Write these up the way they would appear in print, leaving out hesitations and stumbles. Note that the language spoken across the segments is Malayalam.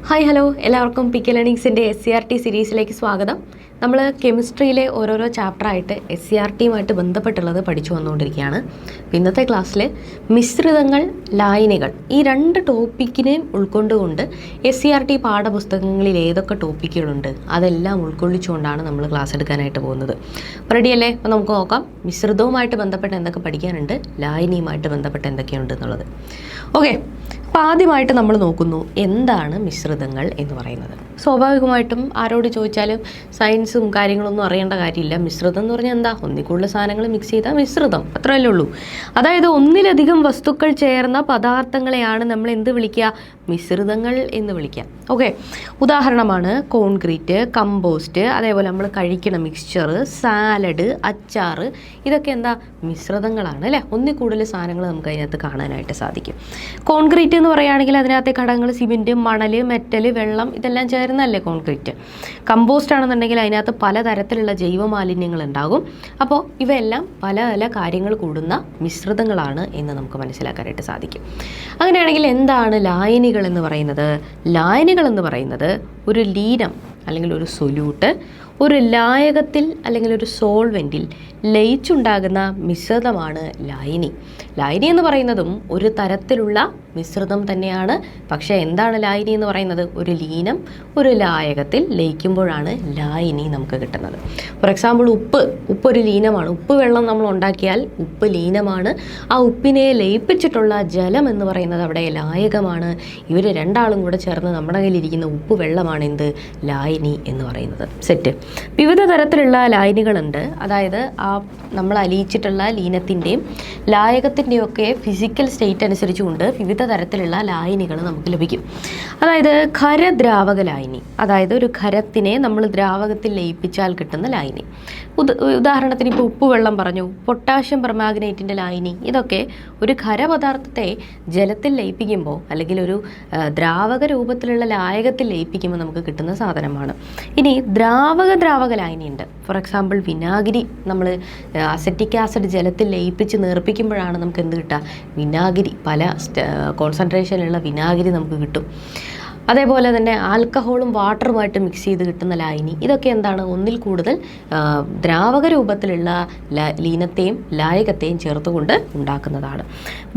ഹായ് ഹലോ എല്ലാവർക്കും പി കെ ലേണിങ്സിൻ്റെ SCRT സീരീസിലേക്ക് സ്വാഗതം. നമ്മൾ കെമിസ്ട്രിയിലെ ഓരോരോ ചാപ്റ്ററായിട്ട് SCRTയുമായിട്ട് ബന്ധപ്പെട്ടുള്ളത് പഠിച്ചു വന്നുകൊണ്ടിരിക്കുകയാണ്. ഇന്നത്തെ ക്ലാസ്സിൽ മിശ്രിതങ്ങൾ, ലായനികൾ ഈ രണ്ട് ടോപ്പിക്കിനെയും ഉൾക്കൊണ്ടുകൊണ്ട് SCRT പാഠപുസ്തകങ്ങളിൽ ഏതൊക്കെ ടോപ്പിക്കുകളുണ്ട് അതെല്ലാം ഉൾക്കൊള്ളിച്ചുകൊണ്ടാണ് നമ്മൾ ക്ലാസ് എടുക്കാനായിട്ട് പോകുന്നത്. റെഡിയല്ലേ? അപ്പോൾ നമുക്ക് നോക്കാം മിശ്രിതവുമായിട്ട് ബന്ധപ്പെട്ട് എന്തൊക്കെ പഠിക്കാനുണ്ട്, ലായനിയുമായിട്ട് ബന്ധപ്പെട്ട് എന്തൊക്കെയുണ്ട് എന്നുള്ളത്. ഓക്കെ, അപ്പോൾ ആദ്യമായിട്ട് നമ്മൾ നോക്കുന്നു എന്താണ് മിശ്രിതങ്ങൾ എന്ന് പറയുന്നത്. സ്വാഭാവികമായിട്ടും ആരോട് ചോദിച്ചാലും സയൻസും കാര്യങ്ങളൊന്നും അറിയേണ്ട കാര്യമില്ല. മിശ്രിതം എന്ന് പറഞ്ഞാൽ എന്താ? ഒന്നിൽ കൂടുതൽ സാധനങ്ങൾ മിക്സ് ചെയ്താൽ മിശ്രിതം, അത്രയല്ലേ ഉള്ളൂ. അതായത് ഒന്നിലധികം വസ്തുക്കൾ ചേർന്ന പദാർത്ഥങ്ങളെയാണ് നമ്മൾ എന്ത് വിളിക്കുക? മിശ്രിതങ്ങൾ എന്ന് വിളിക്കുക. ഓക്കെ, ഉദാഹരണമാണ് കോൺക്രീറ്റ്, കമ്പോസ്റ്റ്, അതേപോലെ നമ്മൾ കഴിക്കുന്ന മിക്സ്ചർ, സാലഡ്, അച്ചാർ, ഇതൊക്കെ എന്താ? മിശ്രിതങ്ങളാണ് അല്ലേ. ഒന്നിൽ കൂടുതൽ സാധനങ്ങൾ നമുക്ക് അതിനകത്ത് കാണാനായിട്ട് സാധിക്കും. കോൺക്രീറ്റ് എന്ന് പറയുകയാണെങ്കിൽ അതിനകത്തെ ഘടകങ്ങൾ സിമെൻറ്റ്, മണൽ, മെറ്റൽ, വെള്ളം ഇതെല്ലാം ചേർന്നല്ലേ കോൺക്രീറ്റ്. കമ്പോസ്റ്റ് ആണെന്നുണ്ടെങ്കിൽ അതിനകത്ത് പലതരത്തിലുള്ള ജൈവമാലിന്യങ്ങൾ ഉണ്ടാകും. അപ്പോൾ ഇവയെല്ലാം പല പല കാര്യങ്ങൾ കൂടുന്ന മിശ്രിതങ്ങളാണ് എന്ന് നമുക്ക് മനസ്സിലാക്കാനായിട്ട് സാധിക്കും. അങ്ങനെയാണെങ്കിൽ എന്താണ് ലായനികൾ എന്ന് പറയുന്നത്? ലായനികൾ എന്ന് പറയുന്നത് ഒരു ലീനം അല്ലെങ്കിൽ ഒരു സൊല്യൂട്ട് ഒരു ലായകത്തിൽ അല്ലെങ്കിൽ ഒരു സോൾവെൻറ്റിൽ ലയിച്ചുണ്ടാകുന്ന മിശ്രിതമാണ് ലായനി. ലായനി എന്ന് പറയുന്നതും ഒരു തരത്തിലുള്ള മിശ്രിതം തന്നെയാണ്. പക്ഷേ എന്താണ് ലായനി എന്ന് പറയുന്നത്? ഒരു ലീനം ഒരു ലായകത്തിൽ ലയിക്കുമ്പോഴാണ് ലായനി നമുക്ക് കിട്ടുന്നത്. ഫോർ എക്സാമ്പിൾ ഉപ്പ് ഒരു ലീനമാണ്. ഉപ്പ് വെള്ളം നമ്മൾ ഉണ്ടാക്കിയാൽ ഉപ്പ് ലീനമാണ്. ആ ഉപ്പിനെ ലയിപ്പിച്ചിട്ടുള്ള ജലം എന്ന് പറയുന്നത് അവിടെ ലായകമാണ്. ഇവർ രണ്ടാളും കൂടെ ചേർന്ന് നമ്മുടെ കയ്യിലിരിക്കുന്ന ഉപ്പ് വെള്ളമാണ് എന്ത്? ലായനി എന്ന് പറയുന്നത്. സെറ്റ്. വിവിധ തരത്തിലുള്ള ലായനികളുണ്ട്. അതായത് ആ നമ്മൾ അലിയിച്ചിട്ടുള്ള ലീനത്തിൻ്റെയും ലായകത്തിൻ്റെയും ഒക്കെ ഫിസിക്കൽ സ്റ്റേറ്റ് അനുസരിച്ചുകൊണ്ട് വിവിധ തരത്തിലുള്ള ലായനികൾ നമുക്ക് ലഭിക്കും. അതായത് ഖരദ്രാവക ലായനി, അതായത് ഒരു ഖരത്തിനെ നമ്മൾ ദ്രാവകത്തിൽ ലയിപ്പിച്ചാൽ കിട്ടുന്ന ലായനി. ഉദാഹരണത്തിന് ഇപ്പോൾ ഉപ്പ് വെള്ളം പറഞ്ഞു, പൊട്ടാഷ്യം പെർമാഗ്നേറ്റിൻ്റെ ലായനി. ഇതൊക്കെ ഒരു ഖരപദാർത്ഥത്തെ ജലത്തിൽ ലയിപ്പിക്കുമ്പോൾ അല്ലെങ്കിൽ ഒരു ദ്രാവക രൂപത്തിലുള്ള ലായകത്തിൽ ലയിപ്പിക്കുമ്പോൾ നമുക്ക് കിട്ടുന്ന സാധനമാണ്. ഇനി ദ്രാവക ലായനി ഉണ്ട്. ഫോർ എക്സാമ്പിൾ വിനാഗിരി നമ്മൾ അസറ്റിക് ആസിഡ് ജലത്തിൽ ലയിപ്പിച്ച് നേർപ്പിക്കുമ്പോഴാണ് നമുക്ക് എന്ത് കിട്ടുക? വിനാഗിരി, പല കോൺസെൻട്രേഷനിലുള്ള വിനാഗിരി നമുക്ക് കിട്ടും. അതേപോലെ തന്നെ ആൽക്കഹോളും വാട്ടറുമായിട്ട് മിക്സ് ചെയ്ത് കിട്ടുന്ന ലായനി. ഇതൊക്കെ എന്താണ്? ഒന്നിൽ കൂടുതൽ ദ്രാവക രൂപത്തിലുള്ള ലീനത്തെയും ലായകത്തെയും ചേർത്തുകൊണ്ട് ഉണ്ടാക്കുന്നതാണ്.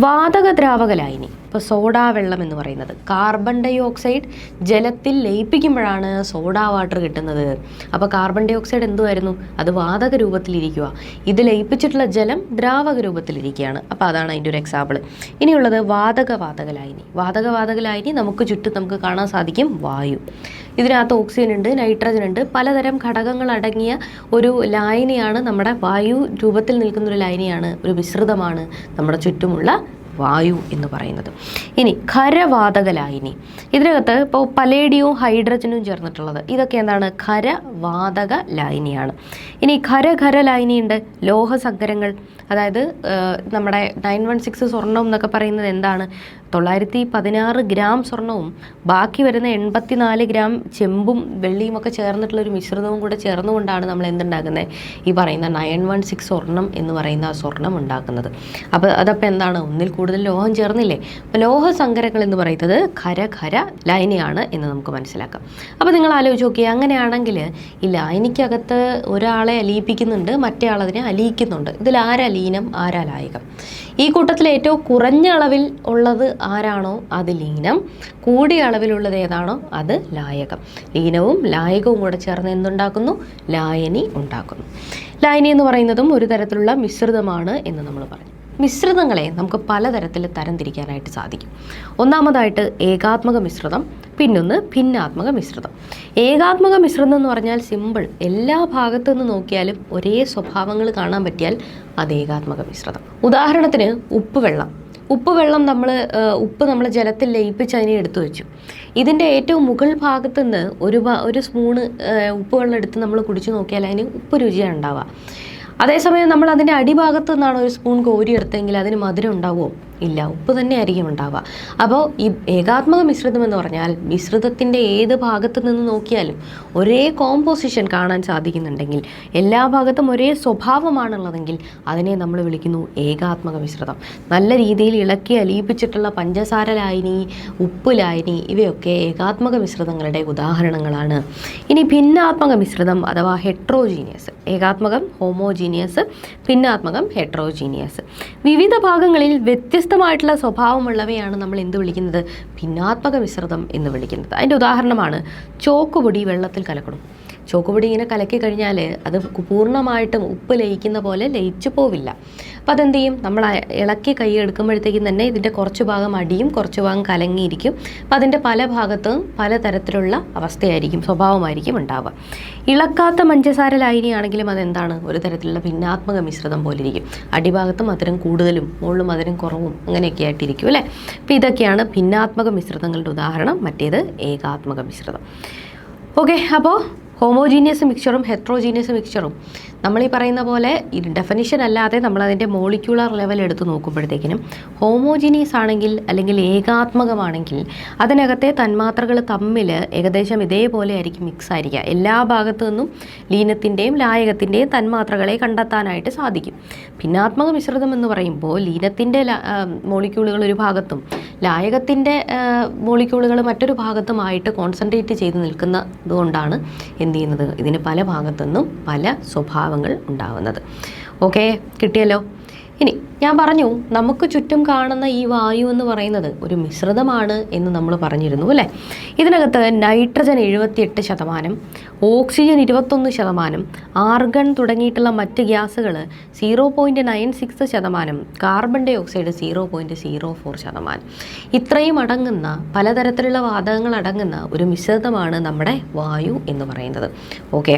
വാതക ദ്രാവക ലായനി, ഇപ്പോൾ സോഡാ വെള്ളം എന്ന് പറയുന്നത് കാർബൺ ഡൈ ഓക്സൈഡ് ജലത്തിൽ ലയിപ്പിക്കുമ്പോഴാണ് സോഡാ വാട്ടർ കിട്ടുന്നത്. അപ്പോൾ കാർബൺ ഡൈ ഓക്സൈഡ് എന്തുമായിരുന്നു? അത് വാതക രൂപത്തിലിരിക്കുക. ഇത് ലയിപ്പിച്ചിട്ടുള്ള ജലം ദ്രാവക രൂപത്തിലിരിക്കുകയാണ്. അപ്പോൾ അതാണ് അതിൻ്റെ ഒരു എക്സാമ്പിൾ. ഇനിയുള്ളത് വാതക ലായനി. വാതക ലായനി നമുക്ക് ചുറ്റും നമുക്ക് കാണാൻ സാധിക്കും വായു. ഇതിനകത്ത് ഓക്സിജൻ ഉണ്ട്, നൈട്രജൻ ഉണ്ട്, പലതരം ഘടകങ്ങൾ അടങ്ങിയ ഒരു ലായനിയാണ്. നമ്മുടെ വായു രൂപത്തിൽ നിൽക്കുന്ന ഒരു ലായനിയാണ്, ഒരു മിശ്രിതമാണ് നമ്മുടെ ചുറ്റുമുള്ള വായു എന്ന് പറയുന്നത്. ഇനി ഖരവാതക ലായനി. ഇതിനകത്ത് ഇപ്പോൾ പലേഡിയവും ഹൈഡ്രജനും ചേർന്നിട്ടുള്ളത്. ഇതൊക്കെ എന്താണ്? ഖരവാതക ലായനിയാണ്. ഇനി ഖര ലായനിയുണ്ട്. ലോഹസങ്കരങ്ങൾ, അതായത് നമ്മുടെ 916 സ്വർണം എന്നൊക്കെ പറയുന്നത് എന്താണ്? 916 ഗ്രാം സ്വർണവും ബാക്കി വരുന്ന 84 ഗ്രാം ചെമ്പും വെള്ളിയും ഒക്കെ ചേർന്നിട്ടുള്ളൊരു മിശ്രിതവും കൂടെ ചേർന്നുകൊണ്ടാണ് നമ്മൾ എന്തുണ്ടാക്കുന്നത്? ഈ പറയുന്ന 916 സ്വർണം എന്ന് പറയുന്ന ആ സ്വർണം ഉണ്ടാക്കുന്നത്. അപ്പോൾ അതപ്പോൾ എന്താണ്? ഒന്നിൽ കൂടുതൽ ലോഹം ചേർന്നില്ലേ? അപ്പോൾ ലോഹസങ്കരങ്ങൾ എന്ന് പറയുന്നത് ഖര ലായനിയാണ് എന്ന് നമുക്ക് മനസ്സിലാക്കാം. അപ്പോൾ നിങ്ങൾ ആലോചിച്ച് നോക്കിയേ, അങ്ങനെയാണെങ്കിൽ ഈ ലായനിക്കകത്ത് ഒരാളെ അലിയിപ്പിക്കുന്നുണ്ട്, മറ്റേ ആളതിനെ അലിയിക്കുന്നുണ്ട്. ഇതിൽ ആരാ ലീനം, ആരാ ലായകം? ഈ കൂട്ടത്തിൽ ഏറ്റവും കുറഞ്ഞ അളവിൽ ഉള്ളത് ആരാണോ അത് ലീനം, കൂടിയ അളവിലുള്ളത് ഏതാണോ അത് ലായകം. ലീനവും ലായകവും കൂടെ ചേർന്ന് എന്തുണ്ടാക്കുന്നു? ലായനി ഉണ്ടാക്കുന്നു. ലായനി എന്ന് പറയുന്നതും ഒരു തരത്തിലുള്ള മിശ്രിതമാണ് എന്ന് നമ്മൾ പറഞ്ഞു. മിശ്രിതങ്ങളെ നമുക്ക് പലതരത്തിൽ തരംതിരിക്കാനായിട്ട് സാധിക്കും. ഒന്നാമതായിട്ട് ഏകാത്മക മിശ്രിതം, പിന്നൊന്ന് ഭിന്നാത്മക മിശ്രിതം. ഏകാത്മക മിശ്രിതം എന്ന് പറഞ്ഞാൽ സിമ്പിൾ, എല്ലാ ഭാഗത്തു നിന്ന് നോക്കിയാലും ഒരേ സ്വഭാവങ്ങൾ കാണാൻ പറ്റിയാൽ അത് ഏകാത്മക മിശ്രിതം. ഉദാഹരണത്തിന് ഉപ്പ് വെള്ളം നമ്മൾ ജലത്തിൽ ലയിപ്പിച്ച് അതിനെ എടുത്തു വെച്ചു. ഇതിൻ്റെ ഏറ്റവും മുകൾ ഭാഗത്തു നിന്ന് ഒരു സ്പൂണ് ഉപ്പ് വെള്ളം എടുത്ത് നമ്മൾ കുടിച്ചു നോക്കിയാൽ അതിന് ഉപ്പ് രുചിയാണ് ഉണ്ടാവുക. അതേസമയം നമ്മൾ അതിൻ്റെ അടിഭാഗത്തു നിന്നാണ് ഒരു സ്പൂൺ കോരിയെടുത്തെങ്കിൽ അതിന് മധുരം ഉണ്ടാവുമോ? ഇല്ല, ഉപ്പ് തന്നെ ആയിരിക്കും ഉണ്ടാവുക. അപ്പോൾ ഈ ഏകാത്മക മിശ്രിതം എന്ന് പറഞ്ഞാൽ മിശ്രിതത്തിൻ്റെ ഏത് ഭാഗത്ത് നിന്ന് നോക്കിയാലും ഒരേ കോമ്പോസിഷൻ കാണാൻ സാധിക്കുന്നുണ്ടെങ്കിൽ, എല്ലാ ഭാഗത്തും ഒരേ സ്വഭാവമാണുള്ളതെങ്കിൽ അതിനെ നമ്മൾ വിളിക്കുന്നു ഏകാത്മക മിശ്രിതം. നല്ല രീതിയിൽ ഇളക്കി അലിയിപ്പിച്ചിട്ടുള്ള പഞ്ചസാര ലായനി, ഉപ്പ് ലായനി ഇവയൊക്കെ ഏകാത്മക മിശ്രിതങ്ങളുടെ ഉദാഹരണങ്ങളാണ്. ഇനി ഭിന്നാത്മക മിശ്രിതം അഥവാ ഹെട്രോജീനിയസ്. ഏകാത്മകം ഹോമോജീനിയസ്, ഭിന്നാത്മകം ഹെട്രോജീനിയസ്. വിവിധ ഭാഗങ്ങളിൽ വ്യത്യസ്തമായിട്ടുള്ള സ്വഭാവമുള്ളവയാണ് നമ്മൾ എന്ത് വിളിക്കുന്നത്? ഭിന്നാത്മക മിശ്രിതം എന്ന് വിളിക്കുന്നത്. അതിൻ്റെ ഉദാഹരണമാണ് ചോക്കുപൊടി വെള്ളത്തിൽ കലക്കണം. ചോക്കുപൊടി ഇങ്ങനെ കലക്കി കഴിഞ്ഞാൽ അത് പൂർണ്ണമായിട്ടും ഉപ്പ് ലയിക്കുന്ന പോലെ ലയിച്ചു പോവില്ല. അപ്പോൾ അതെന്ത് ചെയ്യും? നമ്മൾ ഇളക്കി കൈ എടുക്കുമ്പോഴത്തേക്കും തന്നെ ഇതിൻ്റെ കുറച്ച് ഭാഗം അടിയും കുറച്ച് ഭാഗം കലങ്ങിയിരിക്കും. അപ്പം അതിൻ്റെ പല ഭാഗത്തും പലതരത്തിലുള്ള അവസ്ഥയായിരിക്കും, സ്വഭാവമായിരിക്കും ഉണ്ടാവുക. ഇളക്കാത്ത പഞ്ചസാര ലായനിയാണെങ്കിലും അതെന്താണ്? ഒരു തരത്തിലുള്ള ഭിന്നാത്മക മിശ്രിതം പോലെ ഇരിക്കും. അടിഭാഗത്ത് മധുരം കൂടുതലും മുകളിൽ മധുരം കുറവും അങ്ങനെയൊക്കെ ആയിട്ടിരിക്കും അല്ലേ. അപ്പോൾ ഇതൊക്കെയാണ് ഭിന്നാത്മക മിശ്രിതങ്ങളുടെ ഉദാഹരണം. മറ്റേത് ഏകാത്മക മിശ്രിതം. ഓക്കെ, അപ്പോൾ ഹോമോജീനിയസ് മിക്സ്ചറും ഹെട്രോജീനിയസ് മിക്സ്ചറും നമ്മൾ ഈ പറയുന്ന പോലെ ഡെഫിനിഷൻ അല്ലാതെ നമ്മളതിൻ്റെ മോളിക്യൂളർ ലെവൽ എടുത്ത് നോക്കുമ്പോഴത്തേക്കിനും ഹോമോജീനിയസ് ആണെങ്കിൽ അല്ലെങ്കിൽ ഏകാത്മകമാണെങ്കിൽ അതിനകത്തെ തന്മാത്രകൾ തമ്മിൽ ഏകദേശം ഇതേപോലെ ആയിരിക്കും മിക്സ് ആയിരിക്കുക. എല്ലാ ഭാഗത്തു നിന്നും ലീനത്തിൻ്റെയും ലായകത്തിൻ്റെയും തന്മാത്രകളെ കണ്ടെത്താനായിട്ട് സാധിക്കും. ഭിന്നാത്മക മിശ്രിതം എന്ന് പറയുമ്പോൾ ലീനത്തിൻ്റെ മോളിക്യൂളുകൾ ഒരു ഭാഗത്തും ലായകത്തിൻ്റെ മോളിക്യൂളുകൾ മറ്റൊരു ഭാഗത്തുമായിട്ട് കോൺസെൻട്രേറ്റ് ചെയ്ത് നിൽക്കുന്നത് കൊണ്ടാണ് എന്ത് ചെയ്യുന്നത്? ഇതിന് പല ഭാഗത്തു നിന്നും പല സ്വഭാവങ്ങൾ ഉണ്ടാവുന്നത്. ഓക്കെ, കിട്ടിയല്ലോ. ഇനി ഞാൻ പറഞ്ഞു നമുക്ക് ചുറ്റും കാണുന്ന ഈ വായു എന്ന് പറയുന്നത് ഒരു മിശ്രിതമാണ് എന്ന് നമ്മൾ പറഞ്ഞിരുന്നു അല്ലേ. ഇതിനകത്ത് നൈട്രജൻ 78%, ഓക്സിജൻ 21%, ആർഗൺ തുടങ്ങിയിട്ടുള്ള മറ്റ് ഗ്യാസുകൾ 0.96%, കാർബൺ ഡൈ ഓക്സൈഡ് 0.04%. ഇത്രയും അടങ്ങുന്ന പലതരത്തിലുള്ള വാതകങ്ങൾ അടങ്ങുന്ന ഒരു മിശ്രിതമാണ് നമ്മുടെ വായു എന്ന് പറയുന്നത്. ഓക്കെ,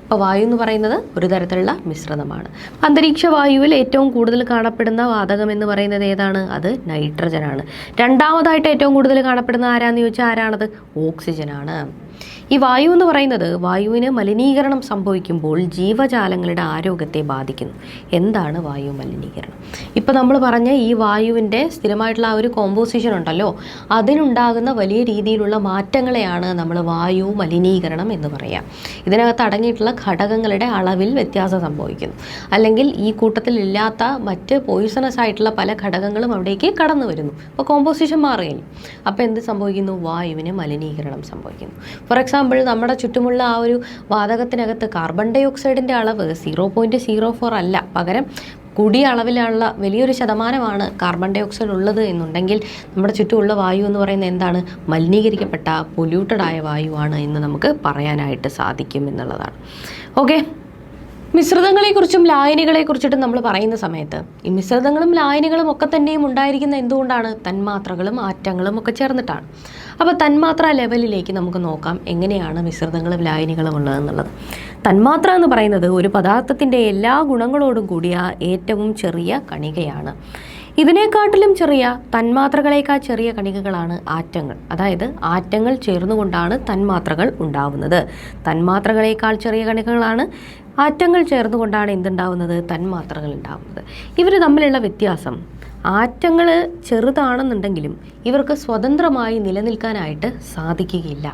അപ്പോൾ വായു എന്ന് പറയുന്നത് ഒരു തരത്തിലുള്ള മിശ്രിതമാണ്. അന്തരീക്ഷ വായുവിൽ ഏറ്റവും കൂടുതൽ കാണപ്പെടുന്ന വാതകം എന്ന് പറയുന്നത് ഏതാണ്? അത് നൈട്രജനാണ്. രണ്ടാമതായിട്ട് ഏറ്റവും കൂടുതൽ കാണപ്പെടുന്ന ആരാന്ന് ചോദിച്ചാൽ ആരാണത്? ഓക്സിജനാണ്. ഈ വായു എന്ന് പറയുന്നത് വായുവിന് മലിനീകരണം സംഭവിക്കുമ്പോൾ ജീവജാലങ്ങളുടെ ആരോഗ്യത്തെ ബാധിക്കുന്നു. എന്താണ് വായു മലിനീകരണം? ഇപ്പോൾ നമ്മൾ പറഞ്ഞ ഈ വായുവിൻ്റെ സ്ഥിരമായിട്ടുള്ള ആ ഒരു കോമ്പോസിഷൻ ഉണ്ടല്ലോ, അതിനുണ്ടാകുന്ന വലിയ രീതിയിലുള്ള മാറ്റങ്ങളെയാണ് നമ്മൾ വായു മലിനീകരണം എന്ന് പറയാം. ഇതിനകത്ത് അടങ്ങിയിട്ടുള്ള ഘടകങ്ങളുടെ അളവിൽ വ്യത്യാസം സംഭവിക്കുന്നു, അല്ലെങ്കിൽ ഈ കൂട്ടത്തിൽ ഇല്ലാത്ത മറ്റ് പോയിസണസ് ആയിട്ടുള്ള പല ഘടകങ്ങളും അവിടേക്ക് കടന്നു വരുന്നു. അപ്പോൾ കോമ്പോസിഷൻ മാറുകയും അപ്പോൾ എന്ത് സംഭവിക്കുന്നു? വായുവിന് മലിനീകരണം സംഭവിക്കുന്നു. ഫോർ എക്സാമ്പിൾ, നമ്മുടെ ചുറ്റുമുള്ള ആ ഒരു വാതകത്തിനകത്ത് കാർബൺ ഡൈ ഓക്സൈഡിൻ്റെ അളവ് 0.04 അല്ല, പകരം കൂടിയ അളവിലുള്ള വലിയൊരു ശതമാനമാണ് കാർബൺ ഡൈ ഓക്സൈഡ് ഉള്ളത് എന്നുണ്ടെങ്കിൽ നമ്മുടെ ചുറ്റുമുള്ള വായു എന്ന് പറയുന്നത് എന്താണ്? മലിനീകരിക്കപ്പെട്ട പൊല്യൂട്ടഡ് ആയ വായുവാണ് എന്ന് നമുക്ക് പറയാനായിട്ട് സാധിക്കും എന്നുള്ളതാണ്. ഓക്കെ, മിശ്രിതങ്ങളെക്കുറിച്ചും ലായനികളെക്കുറിച്ചിട്ടും നമ്മൾ പറയുന്ന സമയത്ത് ഈ മിശ്രിതങ്ങളും ലായനികളും ഒക്കെ തന്നെയും ഉണ്ടായിരിക്കുന്ന എന്തുകൊണ്ടാണ്? തന്മാത്രകളും ആറ്റങ്ങളും ഒക്കെ ചേർന്നിട്ടാണ്. അപ്പോൾ തന്മാത്ര ലെവലിലേക്ക് നമുക്ക് നോക്കാം എങ്ങനെയാണ് മിശ്രിതങ്ങളും ലായനികളും ഉള്ളതെന്നുള്ളത്. തന്മാത്ര എന്ന് പറയുന്നത് ഒരു പദാർത്ഥത്തിൻ്റെ എല്ലാ ഗുണങ്ങളോടും കൂടിയ ഏറ്റവും ചെറിയ കണികയാണ്. ഇതിനെക്കാട്ടിലും ചെറിയ, തന്മാത്രകളേക്കാൾ ചെറിയ കണികകളാണ് ആറ്റങ്ങൾ. അതായത് ആറ്റങ്ങൾ ചേർന്നുകൊണ്ടാണ് തന്മാത്രകൾ ഉണ്ടാവുന്നത്. തന്മാത്രകളേക്കാൾ ചെറിയ കണികകളാണ് ആറ്റങ്ങൾ ചേർന്നുകൊണ്ടാണ് എന്തുണ്ടാവുന്നത്? തന്മാത്രകൾ ഉണ്ടാവുന്നത്. ഇവർ തമ്മിലുള്ള വ്യത്യാസം, ആറ്റങ്ങൾ ചെറുതാണെന്നുണ്ടെങ്കിലും ഇവർക്ക് സ്വതന്ത്രമായി നിലനിൽക്കാനായിട്ട് സാധിക്കുകയില്ല.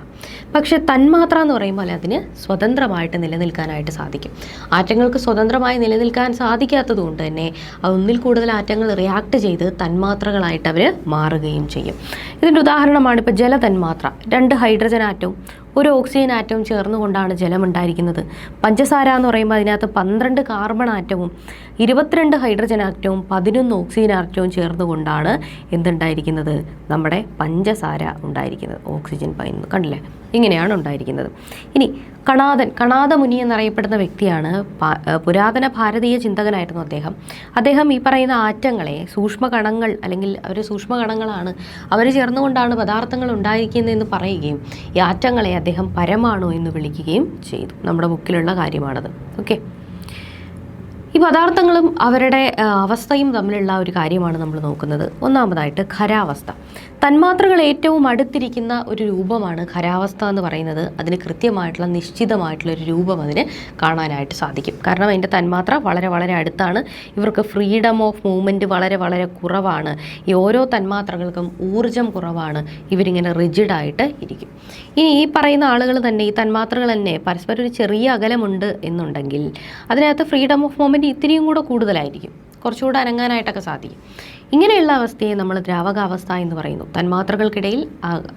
പക്ഷെ തന്മാത്ര എന്ന് പറയുമ്പോൾ അതിന് സ്വതന്ത്രമായിട്ട് നിലനിൽക്കാനായിട്ട് സാധിക്കും. ആറ്റങ്ങൾക്ക് സ്വതന്ത്രമായി നിലനിൽക്കാൻ സാധിക്കാത്തത് കൊണ്ട് തന്നെ ഒന്നിൽ കൂടുതൽ ആറ്റങ്ങൾ റിയാക്ട് ചെയ്ത് തന്മാത്രകളായിട്ട് അവർ മാറുകയും ചെയ്യും. ഇതിൻ്റെ ഉദാഹരണമാണ് ഇപ്പോൾ ജലതന്മാത്ര. 2 ഹൈഡ്രജൻ ആറ്റവും 1 ഓക്സിജൻ ആറ്റവും ചേർന്നുകൊണ്ടാണ് ജലം ഉണ്ടായിരിക്കുന്നത്. പഞ്ചസാര എന്ന് പറയുമ്പോൾ അതിനകത്ത് 12 കാർബൺ ആറ്റവും 22 ഹൈഡ്രജൻ ആറ്റവും 11 ഓക്സിജൻ ആറ്റവും ചേർന്നുകൊണ്ടാണ് എന്തുണ്ടായിരിക്കുന്നത്? നമ്മുടെ പഞ്ചസാര ഉണ്ടായിരിക്കുന്നത്. ഓക്സിജൻ പൈന്ന് കണ്ടില്ലേ, ഇങ്ങനെയാണ് ഉണ്ടായിരിക്കുന്നത്. ഇനി കണാദമുനി എന്നറിയപ്പെടുന്ന വ്യക്തിയാണ്. പുരാതന ഭാരതീയ ചിന്തകനായിരുന്നു അദ്ദേഹം ഈ പറയുന്ന ആറ്റങ്ങളെ സൂക്ഷ്മകണങ്ങൾ, അല്ലെങ്കിൽ അവർ സൂക്ഷ്മകണങ്ങളാണ്, അവർ ചേർന്നുകൊണ്ടാണ് പദാർത്ഥങ്ങൾ ഉണ്ടായിരിക്കുന്നതെന്ന് പറയുകയും ഈ ആറ്റങ്ങളെ അദ്ദേഹം പരമാണു എന്ന് വിളിക്കുകയും ചെയ്തു. നമ്മുടെ ബുക്കിലുള്ള കാര്യമാണത്. ഓക്കെ, ഈ പദാർത്ഥങ്ങളും അവരുടെ അവസ്ഥയും തമ്മിലുള്ള ഒരു കാര്യമാണ് നമ്മൾ നോക്കുന്നത്. ഒന്നാമതായിട്ട് ഖരാവസ്ഥ. തന്മാത്രകൾ ഏറ്റവും അടുത്തിരിക്കുന്ന ഒരു രൂപമാണ് ഖരാവസ്ഥ എന്ന് പറയുന്നത്. അതിന് കൃത്യമായിട്ടുള്ള നിശ്ചിതമായിട്ടുള്ള ഒരു രൂപം അതിന് കാണാനായിട്ട് സാധിക്കും. കാരണം അതിൻ്റെ തന്മാത്ര വളരെ വളരെ അടുത്താണ്. ഇവർക്ക് ഫ്രീഡം ഓഫ് മൂവ്മെൻറ്റ് വളരെ വളരെ കുറവാണ്. ഈ ഓരോ തന്മാത്രകൾക്കും ഊർജം കുറവാണ്. ഇവരിങ്ങനെ റിജിഡായിട്ട് ഇരിക്കും. ഇനി ഈ പറയുന്ന ആളുകൾ തന്നെ, ഈ തന്മാത്രകൾ തന്നെ പരസ്പരം ഒരു ചെറിയ അകലമുണ്ട് എന്നുണ്ടെങ്കിൽ അതിനകത്ത് ഫ്രീഡം ഓഫ് മൂവ്മെൻറ്റ് ഇത്തിരിയും കൂടെ കൂടുതലായിരിക്കും. കുറച്ചുകൂടെ അനങ്ങാനായിട്ടൊക്കെ സാധിക്കും. ഇങ്ങനെയുള്ള അവസ്ഥയെ നമ്മൾ ദ്രാവകാവസ്ഥ എന്ന് പറയുന്നു. തന്മാത്രകൾക്കിടയിൽ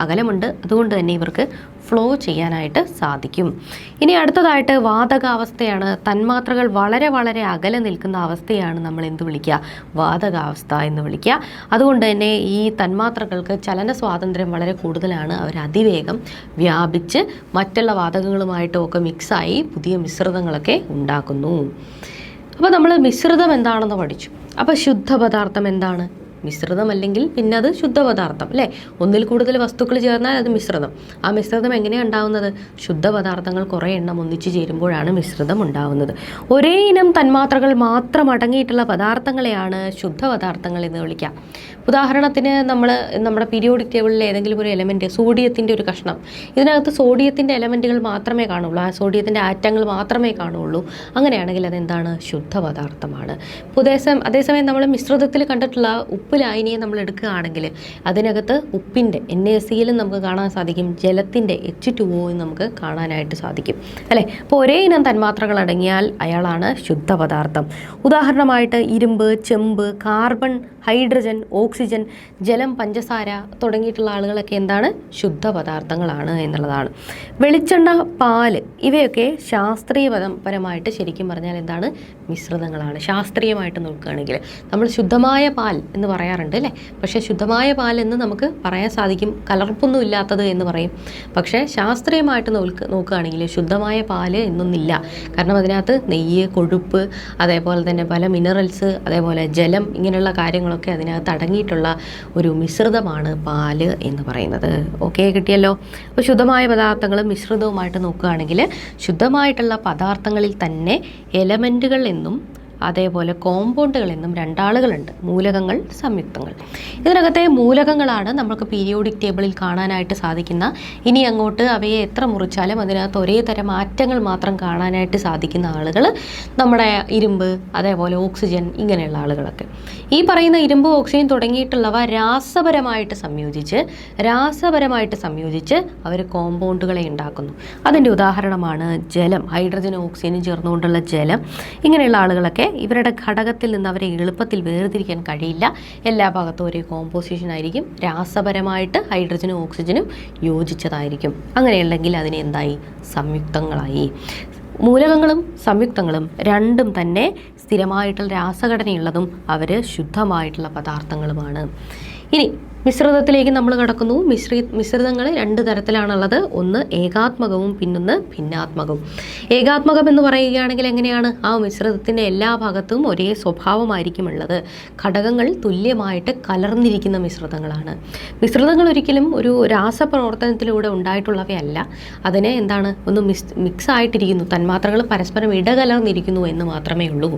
അകലമുണ്ട്, അതുകൊണ്ട് തന്നെ ഇവർക്ക് ഫ്ലോ ചെയ്യാനായിട്ട് സാധിക്കും. ഇനി അടുത്തതായിട്ട് വാതകാവസ്ഥയാണ്. തന്മാത്രകൾ വളരെ വളരെ അകലെ നിൽക്കുന്ന അവസ്ഥയാണ് നമ്മൾ എന്ത് വിളിക്കുക? വാതകാവസ്ഥ എന്ന് വിളിക്കുക. അതുകൊണ്ട് തന്നെ ഈ തന്മാത്രകൾക്ക് ചലന സ്വാതന്ത്ര്യം വളരെ കൂടുതലാണ്. അവർ അതിവേഗം വ്യാപിച്ച് മറ്റുള്ള വാതകങ്ങളുമായിട്ടും ഒക്കെ മിക്സായി പുതിയ മിശ്രിതങ്ങളൊക്കെ ഉണ്ടാക്കുന്നു. അപ്പോൾ നമ്മൾ മിശ്രിതം എന്താണെന്ന് പഠിച്ചു. അപ്പോൾ ശുദ്ധപദാർത്ഥം എന്താണ്? മിശ്രിതം അല്ലെങ്കിൽ പിന്നെ അത് ശുദ്ധപദാർത്ഥം അല്ലേ? ഒന്നിൽ കൂടുതൽ വസ്തുക്കൾ ചേർന്നാൽ അത് മിശ്രിതം. ആ മിശ്രിതം എങ്ങനെയാണ് ഉണ്ടാവുന്നത്? ശുദ്ധപദാർത്ഥങ്ങൾ കുറേ എണ്ണം ഒന്നിച്ചു ചേരുമ്പോഴാണ് മിശ്രിതം ഉണ്ടാവുന്നത്. ഒരേ ഇനം തന്മാത്രകൾ മാത്രം അടങ്ങിയിട്ടുള്ള പദാർത്ഥങ്ങളെയാണ് ശുദ്ധപദാർത്ഥങ്ങൾ എന്ന് വിളിക്കാം. ഉദാഹരണത്തിന് നമ്മുടെ പീരിയോഡിക് ടേബിളിൽ ഏതെങ്കിലും ഒരു എലമെൻറ്റ്, സോഡിയത്തിൻ്റെ ഒരു കഷ്ണം, ഇതിനകത്ത് സോഡിയത്തിൻ്റെ എലമെൻറ്റുകൾ മാത്രമേ കാണുള്ളൂ, ആ സോഡിയത്തിൻ്റെ ആറ്റങ്ങൾ മാത്രമേ കാണുള്ളൂ. അങ്ങനെയാണെങ്കിൽ അതെന്താണ്? ശുദ്ധപദാർത്ഥമാണ്. അതേസമയം നമ്മൾ മിശ്രിതത്തിൽ കണ്ടിട്ടുള്ള ഉപ്പ് ലായനിയെ നമ്മൾ എടുക്കുകയാണെങ്കിൽ അതിനകത്ത് ഉപ്പിൻ്റെ NaCl നമുക്ക് കാണാൻ സാധിക്കും, ജലത്തിൻ്റെ H2O നമുക്ക് കാണാനായിട്ട് സാധിക്കും അല്ലേ? അപ്പോൾ ഒരേ ഇനം തന്മാത്രകൾ അടങ്ങിയാൽ അയാളാണ് ശുദ്ധപദാർത്ഥം. ഉദാഹരണമായിട്ട് ഇരുമ്പ്, ചെമ്പ്, കാർബൺ, ഹൈഡ്രജൻ, ഓക്സിജൻ, ജലം, പഞ്ചസാര തുടങ്ങിയിട്ടുള്ള ആളുകളൊക്കെ എന്താണ്? ശുദ്ധപദാർത്ഥങ്ങളാണ് എന്നുള്ളതാണ്. വെളിച്ചെണ്ണ, പാല് ഇവയൊക്കെ ശാസ്ത്രീയപരമായിട്ട് ശരിക്കും പറഞ്ഞാൽ എന്താണ്? മിശ്രിതങ്ങളാണ്. ശാസ്ത്രീയമായിട്ട് നോക്കുകയാണെങ്കിൽ നമ്മൾ ശുദ്ധമായ പാൽ എന്ന് പറയാറുണ്ട് അല്ലേ? പക്ഷേ ശുദ്ധമായ പാൽ എന്ന് നമുക്ക് പറയാൻ സാധിക്കും, കലർപ്പൊന്നും ഇല്ലാത്തത് എന്ന് പറയും. പക്ഷേ ശാസ്ത്രീയമായിട്ട് നോക്കുകയാണെങ്കിൽ ശുദ്ധമായ പാല് എന്നൊന്നില്ല. കാരണം അതിനകത്ത് നെയ്യ്, കൊഴുപ്പ്, അതേപോലെ തന്നെ പല മിനറൽസ്, അതേപോലെ ജലം, ഇങ്ങനെയുള്ള കാര്യങ്ങളൊക്കെ അതിനകത്ത് അടങ്ങിയിട്ടുള്ള ഒരു മിശ്രിതമാണ് പാല് എന്ന് പറയുന്നത്. ഓക്കെ, കിട്ടിയല്ലോ. അപ്പോൾ ശുദ്ധമായ പദാർത്ഥങ്ങളും മിശ്രിതവുമായിട്ട് നോക്കുകയാണെങ്കിൽ ശുദ്ധമായിട്ടുള്ള പദാർത്ഥങ്ങളിൽ തന്നെ എലമെൻറ്റുകൾ എന്നും അതേപോലെ കോമ്പൗണ്ടുകൾ എന്നും രണ്ടാളുകളുണ്ട്: മൂലകങ്ങൾ, സംയുക്തങ്ങൾ. ഇതിനകത്തെ മൂലകങ്ങളാണ് നമുക്ക് പീരിയോഡിക് ടേബിളിൽ കാണാനായിട്ട് സാധിക്കുന്ന. ഇനി അങ്ങോട്ട് അവയെ എത്ര മുറിച്ചാലും അതിനകത്ത് ഒരേ തരം ആറ്റങ്ങൾ മാത്രം കാണാനായിട്ട് സാധിക്കുന്ന ആളുകൾ നമ്മുടെ ഇരുമ്പ്, അതേപോലെ ഓക്സിജൻ, ഇങ്ങനെയുള്ള ആളുകളൊക്കെ. ഈ പറയുന്ന ഇരുമ്പ്, ഓക്സിജൻ തുടങ്ങിയിട്ടുള്ളവ രാസപരമായിട്ട് സംയോജിച്ച് അവർ കോമ്പൗണ്ടുകളെ ഉണ്ടാക്കുന്നു. അതിൻ്റെ ഉദാഹരണമാണ് ജലം. ഹൈഡ്രജനും ഓക്സിജനും ചേർന്നുകൊണ്ടുള്ള ജലം. ഇങ്ങനെയുള്ള ആളുകളൊക്കെ ഇവരുടെ ഘടകത്തിൽ നിന്ന് അവരെ എളുപ്പത്തിൽ വേർതിരിക്കാൻ കഴിയില്ല. എല്ലാ ഭാഗത്തും ഒരേ കോമ്പോസിഷൻ ആയിരിക്കും. രാസപരമായിട്ട് ഹൈഡ്രജനും ഓക്സിജനും യോജിച്ചതായിരിക്കും. അങ്ങനെയുണ്ടെങ്കിൽ അതിനെ എന്തായി? സംയുക്തങ്ങളായി. മൂലകങ്ങളും സംയുക്തങ്ങളും രണ്ടും തന്നെ സ്ഥിരമായിട്ടുള്ള രാസഘടനയുള്ളതും അവർ ശുദ്ധമായിട്ടുള്ള പദാർത്ഥങ്ങളുമാണ്. ഇനി മിശ്രിതത്തിലേക്ക് നമ്മൾ കടക്കുന്നു. മിശ്രിതങ്ങൾ രണ്ട് തരത്തിലാണുള്ളത്. ഒന്ന് ഏകാത്മകവും പിന്നൊന്ന് ഭിന്നാത്മകവും. ഏകാത്മകം എന്ന് പറയുകയാണെങ്കിൽ എങ്ങനെയാണ്? ആ മിശ്രിതത്തിൻ്റെ എല്ലാ ഭാഗത്തും ഒരേ സ്വഭാവമായിരിക്കും ഉള്ളത്. ഘടകങ്ങൾ തുല്യമായിട്ട് കലർന്നിരിക്കുന്ന മിശ്രിതങ്ങളാണ്. മിശ്രിതങ്ങൾ ഒരിക്കലും ഒരു രാസപ്രവർത്തനത്തിലൂടെ ഉണ്ടായിട്ടുള്ളവയല്ല. അതിനെ എന്താണ്? ഒന്ന് മിക്സ് ആയിട്ടിരിക്കുന്നു, തന്മാത്രകൾ പരസ്പരം ഇടകലർന്നിരിക്കുന്നു എന്ന് മാത്രമേ ഉള്ളൂ.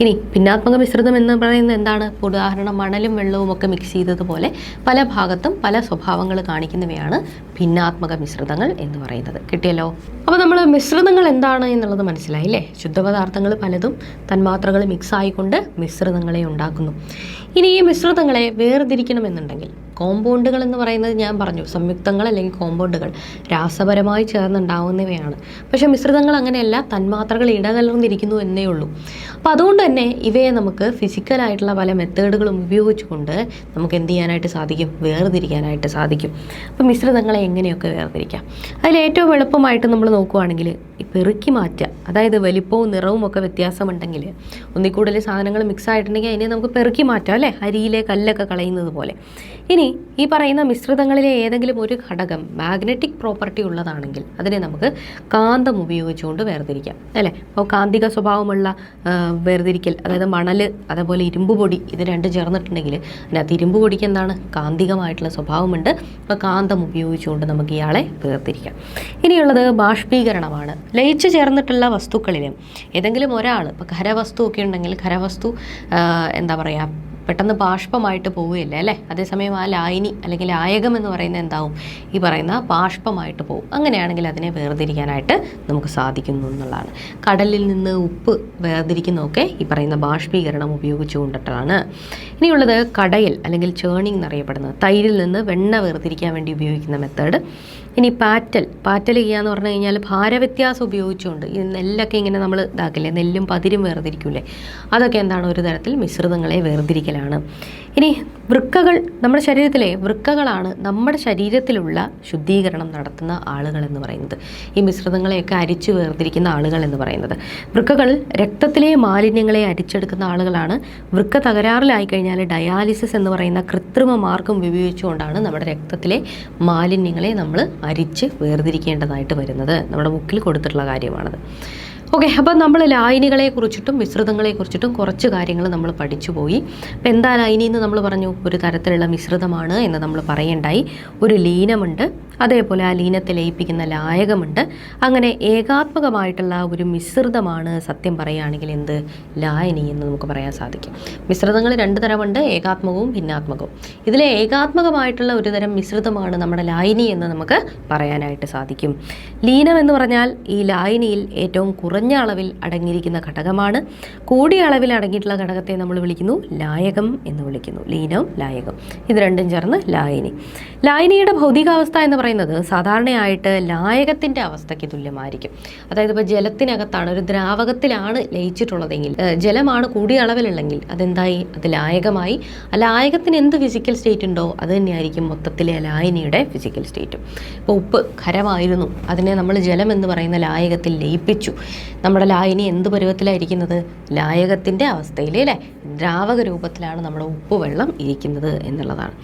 ഇനി ഭിന്നാത്മക മിശ്രിതം എന്ന് പറയുന്നത് എന്താണ്? ഉദാഹരണം മണലും വെള്ളവും ഒക്കെ മിക്സ് ചെയ്തതുപോലെ പല ഭാഗത്തും പല സ്വഭാവങ്ങൾ കാണിക്കുന്നവയാണ് ഭിന്നാത്മക മിശ്രിതങ്ങൾ എന്ന് പറയുന്നത്. കിട്ടിയല്ലോ. അപ്പോൾ നമ്മൾ മിശ്രിതങ്ങൾ എന്താണ് എന്നുള്ളത് മനസ്സിലായില്ലേ? ശുദ്ധപദാർത്ഥങ്ങൾ പലതും തന്മാത്രകൾ മിക്സ് ആയിക്കൊണ്ട് മിശ്രിതങ്ങളെ ഉണ്ടാക്കുന്നു. ഇനി ഈ മിശ്രിതങ്ങളെ വേർതിരിക്കണമെന്നുണ്ടെങ്കിൽ കോമ്പൗണ്ടുകൾ എന്ന് പറയുന്നത് ഞാൻ പറഞ്ഞു, സംയുക്തങ്ങൾ അല്ലെങ്കിൽ കോമ്പൗണ്ടുകൾ രാസപരമായി ചേർന്നുണ്ടാവുന്നവയാണ്. പക്ഷേ മിശ്രിതങ്ങൾ അങ്ങനെയല്ല, തന്മാത്രകൾ ഇടകലർന്നിരിക്കുന്നു എന്നേ ഉള്ളൂ. അപ്പോൾ അതുകൊണ്ട് തന്നെ ഇവയെ നമുക്ക് ഫിസിക്കലായിട്ടുള്ള പല മെത്തേഡുകളും ഉപയോഗിച്ചുകൊണ്ട് നമുക്ക് എന്ത് ചെയ്യാനായിട്ട് സാധിക്കും? വേർതിരിക്കാനായിട്ട് സാധിക്കും. അപ്പോൾ മിശ്രിതങ്ങളെ എങ്ങനെയൊക്കെ വേർതിരിക്കാം? അതിൽ ഏറ്റവും എളുപ്പമായിട്ട് നമ്മൾ നോക്കുകയാണെങ്കിൽ ഈ പെറുക്കി മാറ്റുക, അതായത് വലിപ്പവും നിറവും ഒക്കെ വ്യത്യാസമുണ്ടെങ്കിൽ, ഒന്നിൽ കൂടുതൽ സാധനങ്ങൾ മിക്സ് ആയിട്ടുണ്ടെങ്കിൽ അതിനെ നമുക്ക് പെറുക്കി മാറ്റാം അല്ലേ? അരിയിലെ കല്ലൊക്കെ കളയുന്നത് പോലെ. ഇനി ഈ പറയുന്ന മിശ്രിതങ്ങളിലെ ഏതെങ്കിലും ഒരു ഘടകം മാഗ്നറ്റിക് പ്രോപ്പർട്ടി ഉള്ളതാണെങ്കിൽ അതിനെ നമുക്ക് കാന്തം ഉപയോഗിച്ചുകൊണ്ട് വേർതിരിക്കാം അല്ലേ. അപ്പോൾ കാന്തിക സ്വഭാവമുള്ള വേർതിരിക്കൽ, അതായത് മണൽ അതേപോലെ ഇരുമ്പ് പൊടി, ഇത് രണ്ടും ചേർന്നിട്ടുണ്ടെങ്കിൽ അതിനകത്ത് ഇരുമ്പ് പൊടിക്ക് എന്താണ് കാന്തികമായിട്ടുള്ള സ്വഭാവമുണ്ട്. അപ്പോൾ കാന്തം ഉപയോഗിച്ചുകൊണ്ട് നമുക്ക് ഇയാളെ വേർതിരിക്കാം. ഇനിയുള്ളത് ബാഷ്പീകരണമാണ്. ലയിച്ചു ചേർന്നിട്ടുള്ള വസ്തുക്കളിൽ ഏതെങ്കിലും ഒരാൾ, ഇപ്പോൾ ഖരവസ്തു ഒക്കെ ഉണ്ടെങ്കിൽ ഖരവസ്തു എന്താ പറയുക പെട്ടെന്ന് ബാഷ്പമായിട്ട് പോവുകയില്ല അല്ലേ. അതേസമയം ആ ലായനി അല്ലെങ്കിൽ ലായകം എന്ന് പറയുന്നത് എന്താവും, ഈ പറയുന്ന ബാഷ്പമായിട്ട് പോകും. അങ്ങനെയാണെങ്കിൽ അതിനെ വേർതിരിക്കാനായിട്ട് നമുക്ക് സാധിക്കുന്നു എന്നുള്ളതാണ്. കടലിൽ നിന്ന് ഉപ്പ് വേർതിരിക്കുന്നതൊക്കെ ഈ പറയുന്ന ബാഷ്പീകരണം ഉപയോഗിച്ചുകൊണ്ടിട്ടാണ്. ഇനിയുള്ളത് കടയൽ അല്ലെങ്കിൽ ചേണിങ് എന്നറിയപ്പെടുന്നത്, തൈരിൽ നിന്ന് വെണ്ണ വേർതിരിക്കാൻ വേണ്ടി ഉപയോഗിക്കുന്ന മെത്തേഡ്. ഇനി പാറ്റൽ ചെയ്യുക എന്ന് പറഞ്ഞു കഴിഞ്ഞാൽ ഭാരവ്യത്യാസം ഉപയോഗിച്ചുകൊണ്ട് ഈ നെല്ലൊക്കെ ഇങ്ങനെ നമ്മൾ ഇതാക്കില്ലേ, നെല്ലും പതിരും വേർതിരിക്കൂലേ, അതൊക്കെ എന്താണ് ഒരു തരത്തിൽ മിശ്രിതങ്ങളെ വേർതിരിക്കലാണ്. ഇനി വൃക്കകൾ, നമ്മുടെ ശരീരത്തിലെ വൃക്കകളാണ് നമ്മുടെ ശരീരത്തിലുള്ള ശുദ്ധീകരണം നടത്തുന്ന ആളുകൾ എന്ന് പറയുന്നത്. ഈ മിശ്രിതങ്ങളെയൊക്കെ അരിച്ചു വേർതിരിക്കുന്ന ആളുകൾ എന്ന് പറയുന്നത്. വൃക്കകൾ രക്തത്തിലെ മാലിന്യങ്ങളെ അരിച്ചെടുക്കുന്ന ആളുകളാണ്. വൃക്ക തകരാറിലായി കഴിഞ്ഞാൽ ഡയാലിസിസ് എന്ന് പറയുന്ന കൃത്രിമ മാർഗം ഉപയോഗിച്ചുകൊണ്ടാണ് നമ്മുടെ രക്തത്തിലെ മാലിന്യങ്ങളെ നമ്മൾ അരിച്ച് വേർതിരിക്കേണ്ടതായിട്ട് വരുന്നത്. നമ്മുടെ ബുക്കിൽ കൊടുത്തിട്ടുള്ള കാര്യമാണത്. ഓക്കെ, അപ്പോൾ നമ്മൾ ലായനികളെക്കുറിച്ചിട്ടും മിശ്രിതങ്ങളെക്കുറിച്ചിട്ടും കുറച്ച് കാര്യങ്ങൾ നമ്മൾ പഠിച്ചു പോയി. അപ്പോൾ എന്താ ലായനി എന്ന് നമ്മൾ പറഞ്ഞു, ഒരു തരത്തിലുള്ള മിശ്രിതമാണ് എന്ന് നമ്മൾ പറയണ്ടായി. ഒരു ലീനമുണ്ട്, അതേപോലെ ആ ലീനത്തെ ലയിപ്പിക്കുന്ന ലായകമുണ്ട്. അങ്ങനെ ഏകാത്മകമായിട്ടുള്ള ഒരു മിശ്രിതമാണ് സത്യം പറയുകയാണെങ്കിൽ എന്ത്, ലായനി എന്ന് നമുക്ക് പറയാൻ സാധിക്കും. മിശ്രിതങ്ങൾ രണ്ട് തരമുണ്ട്, ഏകാത്മകവും ഭിന്നാത്മകവും. ഇതിലെ ഏകാത്മകമായിട്ടുള്ള ഒരു തരം മിശ്രിതമാണ് നമ്മുടെ ലായനി എന്ന് നമുക്ക് പറയാനായിട്ട് സാധിക്കും. ലീനം എന്ന് പറഞ്ഞാൽ ഈ ലായനിയിൽ ഏറ്റവും കുറഞ്ഞ അളവിൽ അടങ്ങിയിരിക്കുന്ന ഘടകമാണ്. കൂടിയ അളവിൽ അടങ്ങിയിട്ടുള്ള ഘടകത്തെ നമ്മൾ വിളിക്കുന്നു ലായകം എന്ന് വിളിക്കുന്നു. ലീനം, ലായകം, ഇത് രണ്ടും ചേർന്ന് ലായനി. ലായനിയുടെ ഭൗതികാവസ്ഥ എന്ന് പറയുന്നത് സാധാരണയായിട്ട് ലായകത്തിൻ്റെ അവസ്ഥയ്ക്ക് തുല്യമായിരിക്കും. അതായത് ഇപ്പോൾ ജലത്തിനകത്താണ്, ഒരു ദ്രാവകത്തിലാണ് ലയിച്ചിട്ടുള്ളതെങ്കിൽ, ജലമാണ് കൂടിയ അളവിലുള്ളെങ്കിൽ അതെന്തായി, അത് ലായകമായി. ആ ലായകത്തിന് എന്ത് ഫിസിക്കൽ സ്റ്റേറ്റ് ഉണ്ടോ അത് തന്നെയായിരിക്കും മൊത്തത്തിലെ ലായനിയുടെ ഫിസിക്കൽ സ്റ്റേറ്റും. ഇപ്പോൾ ഉപ്പ് ഖരമായിരുന്നു, അതിനെ നമ്മൾ ജലം എന്ന് പറയുന്ന ലായകത്തിൽ ലയിപ്പിച്ചു. നമ്മുടെ ലായനി എന്ത് പരുവത്തിലായിരിക്കുന്നത്, ലായകത്തിൻ്റെ അവസ്ഥയിൽ അല്ലേ, ദ്രാവക രൂപത്തിലാണ് നമ്മുടെ ഉപ്പ് വെള്ളം ഇരിക്കുന്നത് എന്നുള്ളതാണ്.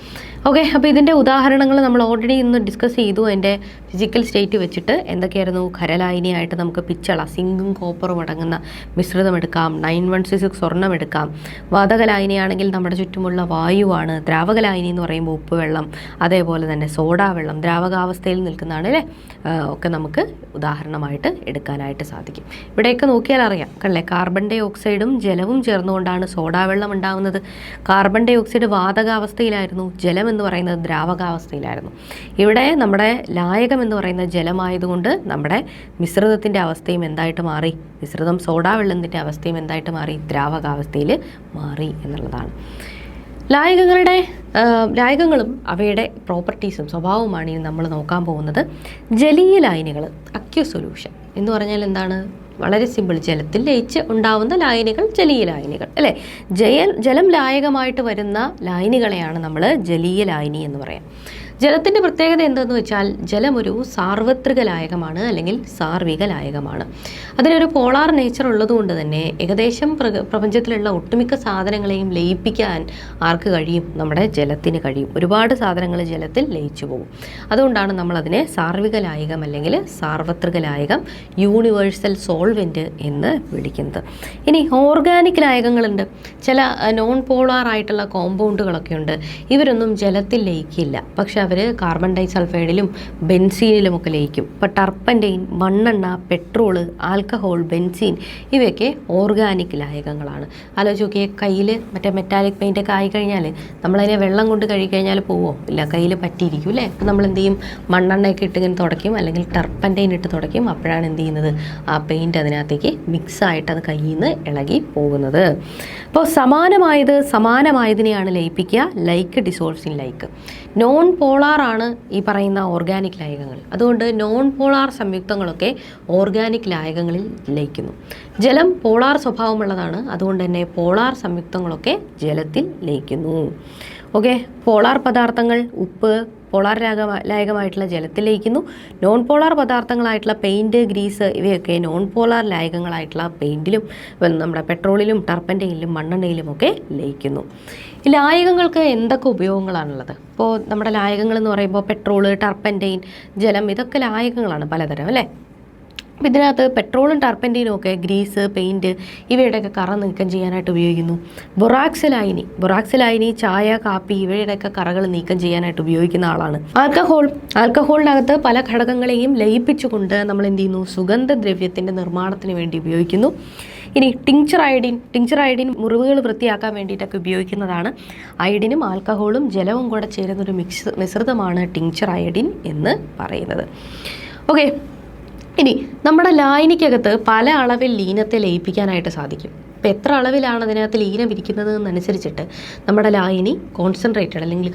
ഓക്കെ, അപ്പോൾ ഇതിൻ്റെ ഉദാഹരണങ്ങൾ നമ്മൾ ഓൾറെഡി ഇന്ന് ഡിസ്കസ് ചെയ്തു. അതിൻ്റെ ഫിസിക്കൽ സ്റ്റേറ്റ് വെച്ചിട്ട് എന്തൊക്കെയായിരുന്നു, ഖരലായനിയായിട്ട് നമുക്ക് പിച്ചള, സിങ്കും കോപ്പറും അടങ്ങുന്ന മിശ്രിതം എടുക്കാം. 9166 സ്വർണ്ണം എടുക്കാം. വാതകലായനിയാണെങ്കിൽ നമ്മുടെ ചുറ്റുമുള്ള വായുവാണ്. ദ്രാവകലായനി എന്ന് പറയുമ്പോൾ ഉപ്പ് വെള്ളം, അതേപോലെ തന്നെ സോഡാ വെള്ളം ദ്രാവകാവസ്ഥയിൽ നിൽക്കുന്നതാണ് അല്ലേ, ഒക്കെ നമുക്ക് ഉദാഹരണമായിട്ട് എടുക്കാനായിട്ട് സാധിക്കും. ഇവിടെയൊക്കെ നോക്കിയാൽ അറിയാം കണ്ടല്ലേ, കാർബൺ ഡൈ ഓക്സൈഡും ജലവും ചേർന്നുകൊണ്ടാണ് സോഡാ വെള്ളം ഉണ്ടാകുന്നത്. കാർബൺ ഡൈ ഓക്സൈഡ് വാതകാവസ്ഥയിലായിരുന്നു, ജലം എന്ന് പറയുന്നത് ദ്രാവകാവസ്ഥയിലായിരുന്നു. ഇവിടെ നമ്മുടെ ലായകം എന്ന് പറയുന്ന ജലമായതുകൊണ്ട് നമ്മുടെ മിശ്രിതത്തിൻ്റെ അവസ്ഥയും എന്തായിട്ട് മാറി, മിശ്രിതം സോഡാ വെള്ളത്തിൻ്റെ അവസ്ഥയും എന്തായിട്ട് മാറി, ദ്രാവകാവസ്ഥയിൽ മാറി എന്നുള്ളതാണ്. ലായകങ്ങളും അവയുടെ പ്രോപ്പർട്ടീസും സ്വഭാവവുമാണ് ഇനി നമ്മൾ നോക്കാൻ പോകുന്നത്. ജലീയ ലായനികൾ, അക്യു സൊല്യൂഷൻ എന്ന് പറഞ്ഞാൽ എന്താണ്, വളരെ സിമ്പിൾ, ജലത്തിൽ ലയിച്ച് ഉണ്ടാവുന്ന ലായനികൾ ജലീയ ലായനികൾ അല്ലേ. ജലം ലായകമായിട്ട് വരുന്ന ലായനികളെയാണ് നമ്മൾ ജലീയ ലായനി എന്ന് പറയാം. ജലത്തിൻ്റെ പ്രത്യേകത എന്തെന്ന് വെച്ചാൽ ജലം ഒരു സാർവത്രിക ലായകമാണ് അല്ലെങ്കിൽ സാർവിക ലായകമാണ്. അതിനൊരു പോളാർ നേച്ചർ ഉള്ളതുകൊണ്ട് തന്നെ ഏകദേശം പ്രപഞ്ചത്തിലുള്ള ഒട്ടുമിക്ക സാധനങ്ങളെയും ലയിപ്പിക്കാൻ ആർക്ക് കഴിയും, നമ്മുടെ ജലത്തിന് കഴിയും. ഒരുപാട് സാധനങ്ങൾ ജലത്തിൽ ലയിച്ചു പോകും. അതുകൊണ്ടാണ് നമ്മളതിനെ സാർവിക ലായകം അല്ലെങ്കിൽ സാർവത്രിക ലായകം, യൂണിവേഴ്സൽ സോൾവെൻറ്റ് എന്ന് വിളിക്കുന്നത്. ഇനി ഓർഗാനിക് ലായകങ്ങളുണ്ട്. ചില നോൺ പോളാർ ആയിട്ടുള്ള കോമ്പൗണ്ടുകളൊക്കെ ഉണ്ട്. ഇവരൊന്നും ജലത്തിൽ ലയിക്കില്ല, പക്ഷെ അവർ കാർബൺ ഡൈ സൾഫൈഡിലും ബെൻസീനിലും ഒക്കെ ലയിക്കും. ഇപ്പോൾ ടർപ്പൻറ്റൈൻ, മണ്ണെണ്ണ, പെട്രോള്, ആൽക്കഹോൾ, ബെൻസീൻ ഇവയൊക്കെ ഓർഗാനിക് ലായകങ്ങളാണ്. ആലോചിച്ച് നോക്കിയേ, കയ്യിൽ മറ്റേ മെറ്റാലിക് പെയിൻ്റ് ഒക്കെ ആയിക്കഴിഞ്ഞാൽ നമ്മളതിനെ വെള്ളം കൊണ്ട് കഴുകിക്കഴിഞ്ഞാൽ പോവോ, ഇല്ല, കയ്യിൽ പറ്റിയിരിക്കും അല്ലേ. അപ്പോൾ നമ്മൾ എന്ത് ചെയ്യും, മണ്ണെണ്ണയൊക്കെ ഇട്ട് ഇങ്ങനെ തുടയ്ക്കും, അല്ലെങ്കിൽ ടർപ്പൻറ്റൈൻ ഇട്ട് തുടയ്ക്കും. അപ്പോഴാണ് എന്ത് ചെയ്യുന്നത്, ആ പെയിൻറ്റ് അതിനകത്തേക്ക് മിക്സായിട്ട് അത് കയ്യിൽ നിന്ന് ഇളകി പോകുന്നത്. അപ്പോൾ സമാനമായതിനെയാണ് ലയിപ്പിക്കുക. Like dissolves in like. Non പോളാറാണ് ഈ പറയുന്ന ഓർഗാനിക് ലായകങ്ങൾ. അതുകൊണ്ട് നോൺ പോളാർ സംയുക്തങ്ങളൊക്കെ ഓർഗാനിക് ലായകങ്ങളിൽ ലയിക്കുന്നു. ജലം പോളാർ സ്വഭാവമുള്ളതാണ്, അതുകൊണ്ട് തന്നെ പോളാർ സംയുക്തങ്ങളൊക്കെ ജലത്തിൽ ലയിക്കുന്നു. ഓക്കെ, പോളാർ പദാർത്ഥങ്ങൾ ഉപ്പ്, പോളാർ ലായകമായിട്ടുള്ള ജലത്തിൽ ലയിക്കുന്നു. നോൺ പോളാർ പദാർത്ഥങ്ങളായിട്ടുള്ള പെയിൻറ്റ്, ഗ്രീസ് ഇവയൊക്കെ നോൺ പോളാർ ലായകങ്ങളായിട്ടുള്ള പെയിൻറ്റിലും നമ്മുടെ പെട്രോളിലും ടർപ്പൻറ്റൈനിലും മണ്ണെണ്ണയിലും ഒക്കെ ലയിക്കുന്നു. ഈ ലായകങ്ങൾക്ക് എന്തൊക്കെ ഉപയോഗങ്ങളാണുള്ളത്? ഇപ്പോൾ നമ്മുടെ ലായകങ്ങൾ എന്ന് പറയുമ്പോൾ പെട്രോള്, ടർപ്പൻറ്റൈൻ, ജലം ഇതൊക്കെ ലായകങ്ങളാണ് പലതരം അല്ലേ. അപ്പോൾ ഇതിനകത്ത് പെട്രോളും ടർപ്പൻറ്റൈനും ഒക്കെ ഗ്രീസ്, പെയിൻറ്റ് ഇവയുടെയൊക്കെ കറ നീക്കം ചെയ്യാനായിട്ട് ഉപയോഗിക്കുന്നു. ബൊറാക്സ് ലായനി ചായ, കാപ്പി ഇവയുടെയൊക്കെ കറകൾ നീക്കം ചെയ്യാനായിട്ട് ഉപയോഗിക്കുന്ന ആളാണ്. ആൽക്കഹോളിനകത്ത് പല ഘടകങ്ങളെയും ലയിപ്പിച്ചുകൊണ്ട് നമ്മൾ എന്ത് ചെയ്യുന്നു? സുഗന്ധദ്രവ്യത്തിൻ്റെ നിർമ്മാണത്തിന് വേണ്ടി ഉപയോഗിക്കുന്നു. ഇനി ടിങ്ചർ അയഡിൻ മുറിവുകൾ വൃത്തിയാക്കാൻ വേണ്ടിയിട്ടൊക്കെ ഉപയോഗിക്കുന്നതാണ്. അയഡിനും ആൽക്കഹോളും ജലവും കൂടെ ചേരുന്നൊരു മിശ്രിതമാണ് ടിങ്ചർ അയഡിൻ എന്ന് പറയുന്നത്. ഓക്കെ, ഇനി നമ്മുടെ ലായനിക്കകത്ത് പല അളവിൽ ലീനത്തെ ലയിപ്പിക്കാനായിട്ട് സാധിക്കും. ഇപ്പോൾ എത്ര അളവിലാണ് അതിനകത്ത് ലീനം ഇരിക്കുന്നത് എന്നനുസരിച്ചിട്ട് നമ്മുടെ ലായനി കോൺസെൻട്രേറ്റഡ് അല്ലെങ്കിൽ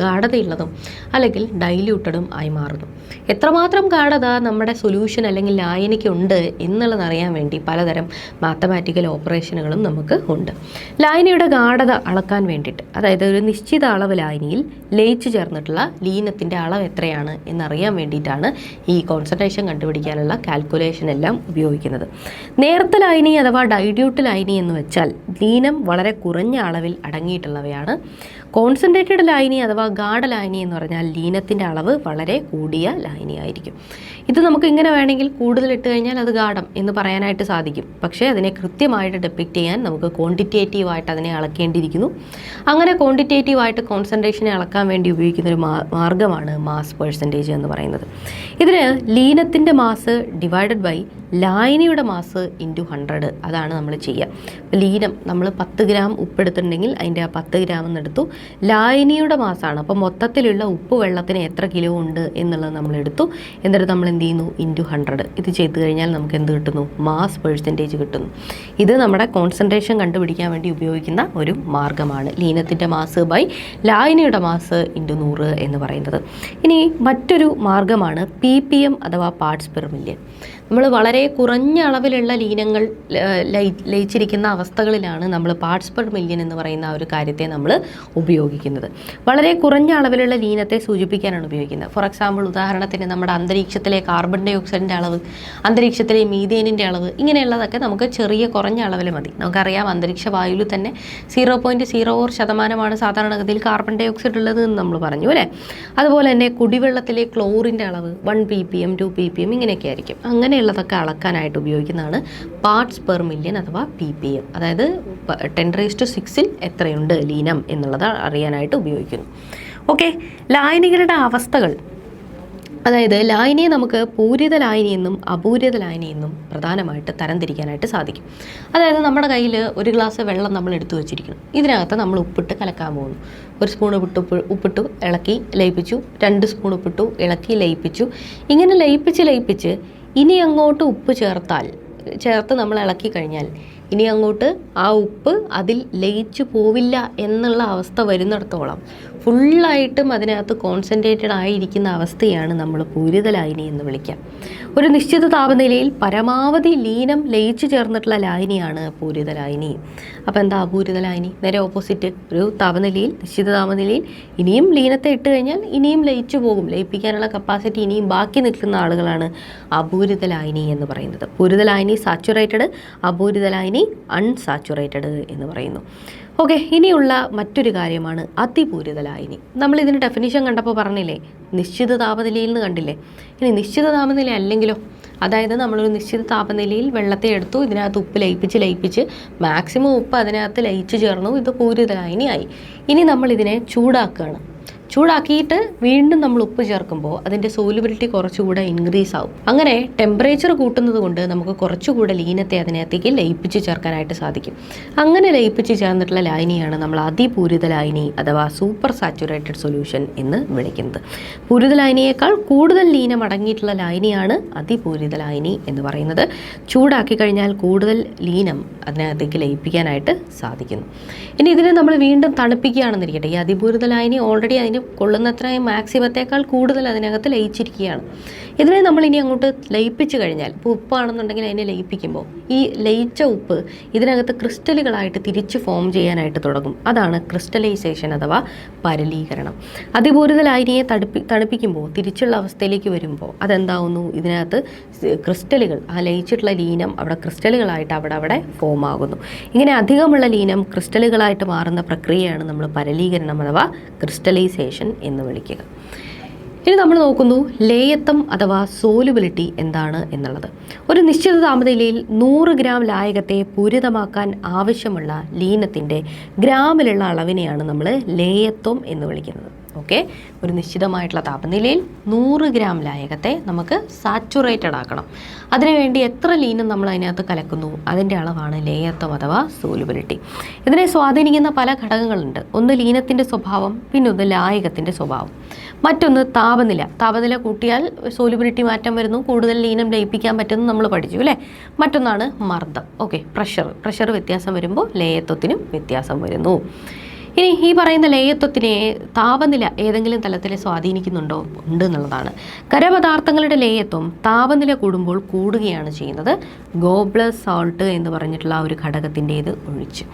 ഗാഢതയുള്ളതും അല്ലെങ്കിൽ ഡൈല്യൂട്ടഡും ആയി മാറുന്നു. എത്രമാത്രം ഗാഢത നമ്മുടെ സൊല്യൂഷൻ അല്ലെങ്കിൽ ലായനിക്ക് ഉണ്ട് എന്നുള്ളത് അറിയാൻ വേണ്ടി പലതരം മാത്തമാറ്റിക്കൽ ഓപ്പറേഷനുകളും നമുക്ക് ഉണ്ട്. ലായനിയുടെ ഗാഢത അളക്കാൻ വേണ്ടിയിട്ട്, അതായത് ഒരു നിശ്ചിത അളവ് ലായനിയിൽ ലയിച്ചു ചേർന്നിട്ടുള്ള ലീനത്തിൻ്റെ അളവ് എത്രയാണ് എന്നറിയാൻ വേണ്ടിയിട്ടാണ് ഈ കോൺസെൻട്രേഷൻ കണ്ടുപിടിക്കാനുള്ള കാൽക്കുലേഷൻ എല്ലാം ഉപയോഗിക്കുന്നത്. നേർത്ത ലായനി അഥവാ ഡൈല്യൂട്ട് ലായനി എന്ന് വെച്ചാൽ ലീനം വളരെ കുറഞ്ഞ അളവിൽ അടങ്ങിയിട്ടുള്ളവയാണ്. കോൺസെൻട്രേറ്റഡ് ലായനി അഥവാ ഗാഢ ലായനി എന്ന് പറഞ്ഞാൽ ലീനത്തിൻ്റെ അളവ് വളരെ കൂടിയ ലായനിയായിരിക്കും. ഇത് നമുക്ക് ഇങ്ങനെ വേണമെങ്കിൽ കൂടുതൽ ഇട്ട് കഴിഞ്ഞാൽ അത് ഗാഢം എന്ന് പറയാനായിട്ട് സാധിക്കും. പക്ഷേ അതിനെ കൃത്യമായിട്ട് ഡെപ്പിക്റ്റ് ചെയ്യാൻ നമുക്ക് ക്വാണ്ടിറ്റേറ്റീവായിട്ട് അതിനെ അളക്കേണ്ടിയിരിക്കുന്നു. അങ്ങനെ ക്വാണ്ടിറ്റേറ്റീവായിട്ട് കോൺസെൻട്രേഷനെ അളക്കാൻ വേണ്ടി ഉപയോഗിക്കുന്ന ഒരു മാർഗ്ഗമാണ് മാസ് പെർസെൻറ്റേജ് എന്ന് പറയുന്നത്. ഇതിന് ലീനത്തിൻ്റെ മാസ് ഡിവൈഡഡ് ബൈ ലായനിയുടെ മാസ് ഇൻറ്റു 100 അതാണ് നമ്മൾ ചെയ്യുക. ലീനം നമ്മൾ 10 ഗ്രാം ഉപ്പെടുത്തിട്ടുണ്ടെങ്കിൽ അതിൻ്റെ ആ 10 ഗ്രാം എന്നെടുത്തു. ലായനിയുടെ മാസമാണ്, അപ്പോൾ മൊത്തത്തിലുള്ള ഉപ്പ് വെള്ളത്തിന് എത്ര കിലോ ഉണ്ട് എന്നുള്ളത് നമ്മൾ എടുത്തു. എന്നിട്ട് നമ്മൾ എന്ത് ചെയ്യുന്നു? ഇൻറ്റു 100. ഇത് ചെയ്ത് കഴിഞ്ഞാൽ നമുക്ക് എന്ത് കിട്ടുന്നു? മാസ് പെർസെൻറ്റേജ് കിട്ടുന്നു. ഇത് നമ്മുടെ കോൺസെൻട്രേഷൻ കണ്ടുപിടിക്കാൻ വേണ്ടി ഉപയോഗിക്കുന്ന ഒരു മാർഗ്ഗമാണ് ലീനത്തിൻ്റെ മാസ് ബൈ ലായനിയുടെ മാസ് ഇൻറ്റു 100 എന്ന് പറയുന്നത്. ഇനി മറ്റൊരു മാർഗ്ഗമാണ് ppm അഥവാ പാർട്സ് പെർ മില്യൺ. നമ്മൾ വളരെ കുറഞ്ഞ അളവിലുള്ള ലീനങ്ങൾ ലയിച്ചിരിക്കുന്ന അവസ്ഥകളിലാണ് നമ്മൾ പാർട്സ് പെർ മില്യൺ എന്ന് പറയുന്ന ഒരു കാര്യത്തെ നമ്മൾ ഉപയോഗിക്കുന്നത്. വളരെ കുറഞ്ഞ അളവിലുള്ള ലീനത്തെ സൂചിപ്പിക്കാനാണ് ഉപയോഗിക്കുന്നത്. ഫോർ എക്സാമ്പിൾ, ഉദാഹരണത്തിന് നമ്മുടെ അന്തരീക്ഷത്തിലെ കാർബൺ ഡൈ ഓക്സൈഡിൻ്റെ അളവ്, അന്തരീക്ഷത്തിലെ മീഥേനിൻ്റെ അളവ്, ഇങ്ങനെയുള്ളതൊക്കെ നമുക്ക് ചെറിയ കുറഞ്ഞ അളവിൽ മതി. നമുക്കറിയാം അന്തരീക്ഷ വായുവിൽ തന്നെ 0.04% സാധാരണഗതിയിൽ കാർബൺ ഡൈ ഓക്സൈഡ് ഉള്ളത് എന്ന് നമ്മൾ പറഞ്ഞു അല്ലേ. അതുപോലെ തന്നെ കുടിവെള്ളത്തിലെ ക്ലോറിൻ്റെ അളവ് 1 ppm 2 ppm ഇങ്ങനെയൊക്കെ ആയിരിക്കും. അങ്ങനെയുള്ളതൊക്കെ അളക്കാനായിട്ട് ഉപയോഗിക്കുന്നതാണ് പാർട്സ് പെർ മില്യൺ അഥവാ ppm. അതായത് 10⁶ എത്രയുണ്ട് ലീനം എന്നുള്ളത് അറിയാനായിട്ട് ഉപയോഗിക്കുന്നു. ഓക്കെ, ലായനികളുടെ അവസ്ഥകൾ, അതായത് ലായനിയെ നമുക്ക് പൂരിത ലായനി എന്നും അപൂരിത ലായനി എന്നും പ്രധാനമായിട്ട് തരംതിരിക്കാനായിട്ട് സാധിക്കും. അതായത് നമ്മുടെ കയ്യിൽ ഒരു ഗ്ലാസ് വെള്ളം നമ്മൾ എടുത്തു വെച്ചിരിക്കണം. ഇതിനകത്ത് നമ്മൾ ഉപ്പിട്ട് കലക്കാൻ പോകുന്നു. 1 സ്പൂൺ ഉപ്പിട്ടു ഇളക്കി ലയിപ്പിച്ചു, 2 സ്പൂൺ ഉപ്പിട്ടു ഇളക്കി ലയിപ്പിച്ചു. ഇങ്ങനെ ലയിപ്പിച്ച് ഇനി അങ്ങോട്ട് ഉപ്പ് ചേർത്ത് നമ്മൾ ഇളക്കി കഴിഞ്ഞാൽ ഇനി അങ്ങോട്ട് ആ ഉപ്പ് അതിൽ ലയിച്ചു പോവില്ല എന്നുള്ള അവസ്ഥ വരുന്നിടത്തോളം ഫുള്ളായിട്ടും അതിനകത്ത് കോൺസെൻട്രേറ്റഡ് ആയിരിക്കുന്ന അവസ്ഥയാണ് നമ്മൾ പൂരിത ലായനി എന്ന് വിളിക്കുക. ഒരു നിശ്ചിത താപനിലയിൽ പരമാവധി ലീനം ലയിച്ചു ചേർന്നിട്ടുള്ള ലായനിയാണ് പൂരിത ലായനി. അപ്പോൾ എന്താ അപൂരിത ലായനി? നേരെ ഓപ്പോസിറ്റ്. ഒരു താപനിലയിൽ, നിശ്ചിത താപനിലയിൽ ഇനിയും ലീനത്തെ ഇട്ട് കഴിഞ്ഞാൽ ഇനിയും ലയിച്ചു പോകും, ലയിപ്പിക്കാനുള്ള കപ്പാസിറ്റി ഇനിയും ബാക്കി നിൽക്കുന്ന ആളുകളാണ് അപൂരിത ലായനി എന്ന് പറയുന്നത്. പൂരിത ലായനി സാച്ചുറേറ്റഡ്, അപൂരിത ലായനി അൺസാച്ചുറേറ്റഡ് എന്ന് പറയുന്നു. ഓക്കെ, ഇനിയുള്ള മറ്റൊരു കാര്യമാണ് അതിപൂരിത ലായനി. നമ്മൾ ഇതിന് ഡെഫിനിഷൻ കണ്ടപ്പോൾ പറഞ്ഞില്ലേ, നിശ്ചിത താപനിലയിൽ നിന്ന് കണ്ടില്ലേ. ഇനി നിശ്ചിത താപനില അല്ലെങ്കിലോ, അതായത് നമ്മളൊരു നിശ്ചിത താപനിലയിൽ വെള്ളത്തെ എടുത്തു, ഇതിനകത്ത് ഉപ്പ് ലയിപ്പിച്ച് മാക്സിമം ഉപ്പ് അതിനകത്ത് ലയിച്ചു ചേർന്നു, ഇത് പൂരിത ലായനിയായി. ഇനി നമ്മൾ ഇതിനെ ചൂടാക്കുകയാണ്. ചൂടാക്കിയിട്ട് വീണ്ടും നമ്മൾ ഉപ്പ് ചേർക്കുമ്പോൾ അതിൻ്റെ സോലുബിലിറ്റി കുറച്ചുകൂടെ ഇൻക്രീസ് ആവും. അങ്ങനെ ടെമ്പറേച്ചർ കൂട്ടുന്നത് കൊണ്ട് നമുക്ക് കുറച്ചുകൂടെ ലീനത്തെ അതിനകത്തേക്ക് ലയിപ്പിച്ച് ചേർക്കാനായിട്ട് സാധിക്കും. അങ്ങനെ ലയിപ്പിച്ച് ചേർന്നിട്ടുള്ള ലായനിയാണ് നമ്മൾ അതിപൂരിത ലായനി അഥവാ സൂപ്പർ സാച്ചുറേറ്റഡ് സൊല്യൂഷൻ എന്ന് വിളിക്കുന്നത്. പൂരിത ലായനിയേക്കാൾ കൂടുതൽ ലീനം അടങ്ങിയിട്ടുള്ള ലായനിയാണ് അതിപൂരിത ലായനി എന്ന് പറയുന്നത്. ചൂടാക്കി കഴിഞ്ഞാൽ കൂടുതൽ ലീനം അതിനകത്തേക്ക് ലയിപ്പിക്കാനായിട്ട് സാധിക്കുന്നു. ഇനി ഇതിനെ നമ്മൾ വീണ്ടും തണുപ്പിക്കുകയാണെന്നിരിക്കട്ടെ. ഈ അതിപൂരിത ലായനി ഓൾറെഡി അതിന് കൊള്ളുന്നത്രയും മാക്സിമത്തേക്കാൾ കൂടുതൽ അതിനകത്ത് ലയിച്ചിരിക്കുകയാണ്. ഇതിനെ നമ്മൾ ഇനി അങ്ങോട്ട് ലയിപ്പിച്ച് കഴിഞ്ഞാൽ, ഇപ്പോൾ ഉപ്പാണെന്നുണ്ടെങ്കിൽ അതിനെ ലയിപ്പിക്കുമ്പോൾ ഈ ലയിച്ച ഉപ്പ് ഇതിനകത്ത് ക്രിസ്റ്റലുകളായിട്ട് തിരിച്ച് ഫോം ചെയ്യാനായിട്ട് തുടങ്ങും. അതാണ് ക്രിസ്റ്റലൈസേഷൻ അഥവാ പരലീകരണം. അതിപൂരിത ലായനിയെ തണുപ്പിക്കുമ്പോൾ തിരിച്ചുള്ള അവസ്ഥയിലേക്ക് വരുമ്പോൾ അതെന്താവുന്നു, ഇതിനകത്ത് ക്രിസ്റ്റലുകൾ, ആ ലയിച്ചിട്ടുള്ള ലീനം അവിടെ ക്രിസ്റ്റലുകളായിട്ട് അവിടെ ഫോം ആകുന്നു. ഇങ്ങനെ അധികമുള്ള ലീനം ക്രിസ്റ്റലുകളായിട്ട് മാറുന്ന പ്രക്രിയയാണ് നമ്മൾ പരലീകരണം അഥവാ ക്രിസ്റ്റലൈസേഷൻ എന്ന് വിളിക്കുക. ഇനി നമ്മൾ നോക്കുന്നു ലേയത്വം അഥവാ സോലുബിലിറ്റി എന്താണ് എന്നുള്ളത്. ഒരു നിശ്ചിത താപനിലയിൽ 100 ഗ്രാം ലായകത്തെ പൂരിതമാക്കാൻ ആവശ്യമുള്ള ലീനത്തിൻ്റെ ഗ്രാമിലുള്ള അളവിനെയാണ് നമ്മൾ ലേയത്വം എന്ന് വിളിക്കുന്നത്. ഓക്കെ, ഒരു നിശ്ചിതമായിട്ടുള്ള താപനിലയിൽ 100 ഗ്രാം ലായകത്തെ നമുക്ക് സാച്ചുറേറ്റഡ് ആക്കണം. അതിനുവേണ്ടി എത്ര ലീനം നമ്മൾ അതിനകത്ത് കലക്കുന്നു അതിൻ്റെ അളവാണ് ലേയത്വം അഥവാ സോലുബിലിറ്റി. ഇതിനെ സ്വാധീനിക്കുന്ന പല ഘടകങ്ങളുണ്ട്. ഒന്ന് ലീനത്തിൻ്റെ സ്വഭാവം, പിന്നെ ഒന്ന് ലായകത്തിൻ്റെ സ്വഭാവം, മറ്റൊന്ന് താപനില കൂട്ടിയാൽ സോലുബിലിറ്റി മാറ്റം വരുന്നു, കൂടുതൽ ലീനം ലയിപ്പിക്കാൻ പറ്റുമെന്ന് നമ്മൾ പഠിച്ചു അല്ലേ. മറ്റൊന്നാണ് മർദ്ദം. ഓക്കെ, പ്രഷർ വ്യത്യാസം വരുമ്പോൾ ലേയത്വത്തിനും വ്യത്യാസം വരുന്നു. ഇനി ഈ പറയുന്ന ലേയത്വത്തിനെ താപനില ഏതെങ്കിലും തലത്തിൽ സ്വാധീനിക്കുന്നുണ്ടോ? ഉണ്ട് എന്നുള്ളതാണ്. ഖരപദാർത്ഥങ്ങളുടെ ലേയത്വം താപനില കൂടുമ്പോൾ കൂടുകയാണ് ചെയ്യുന്നത്, ഗോബ്ലർ സാൾട്ട് എന്ന് പറഞ്ഞിട്ടുള്ള ആ ഒരു ഘടകത്തിൻ്റേത് ഒഴിച്ച്.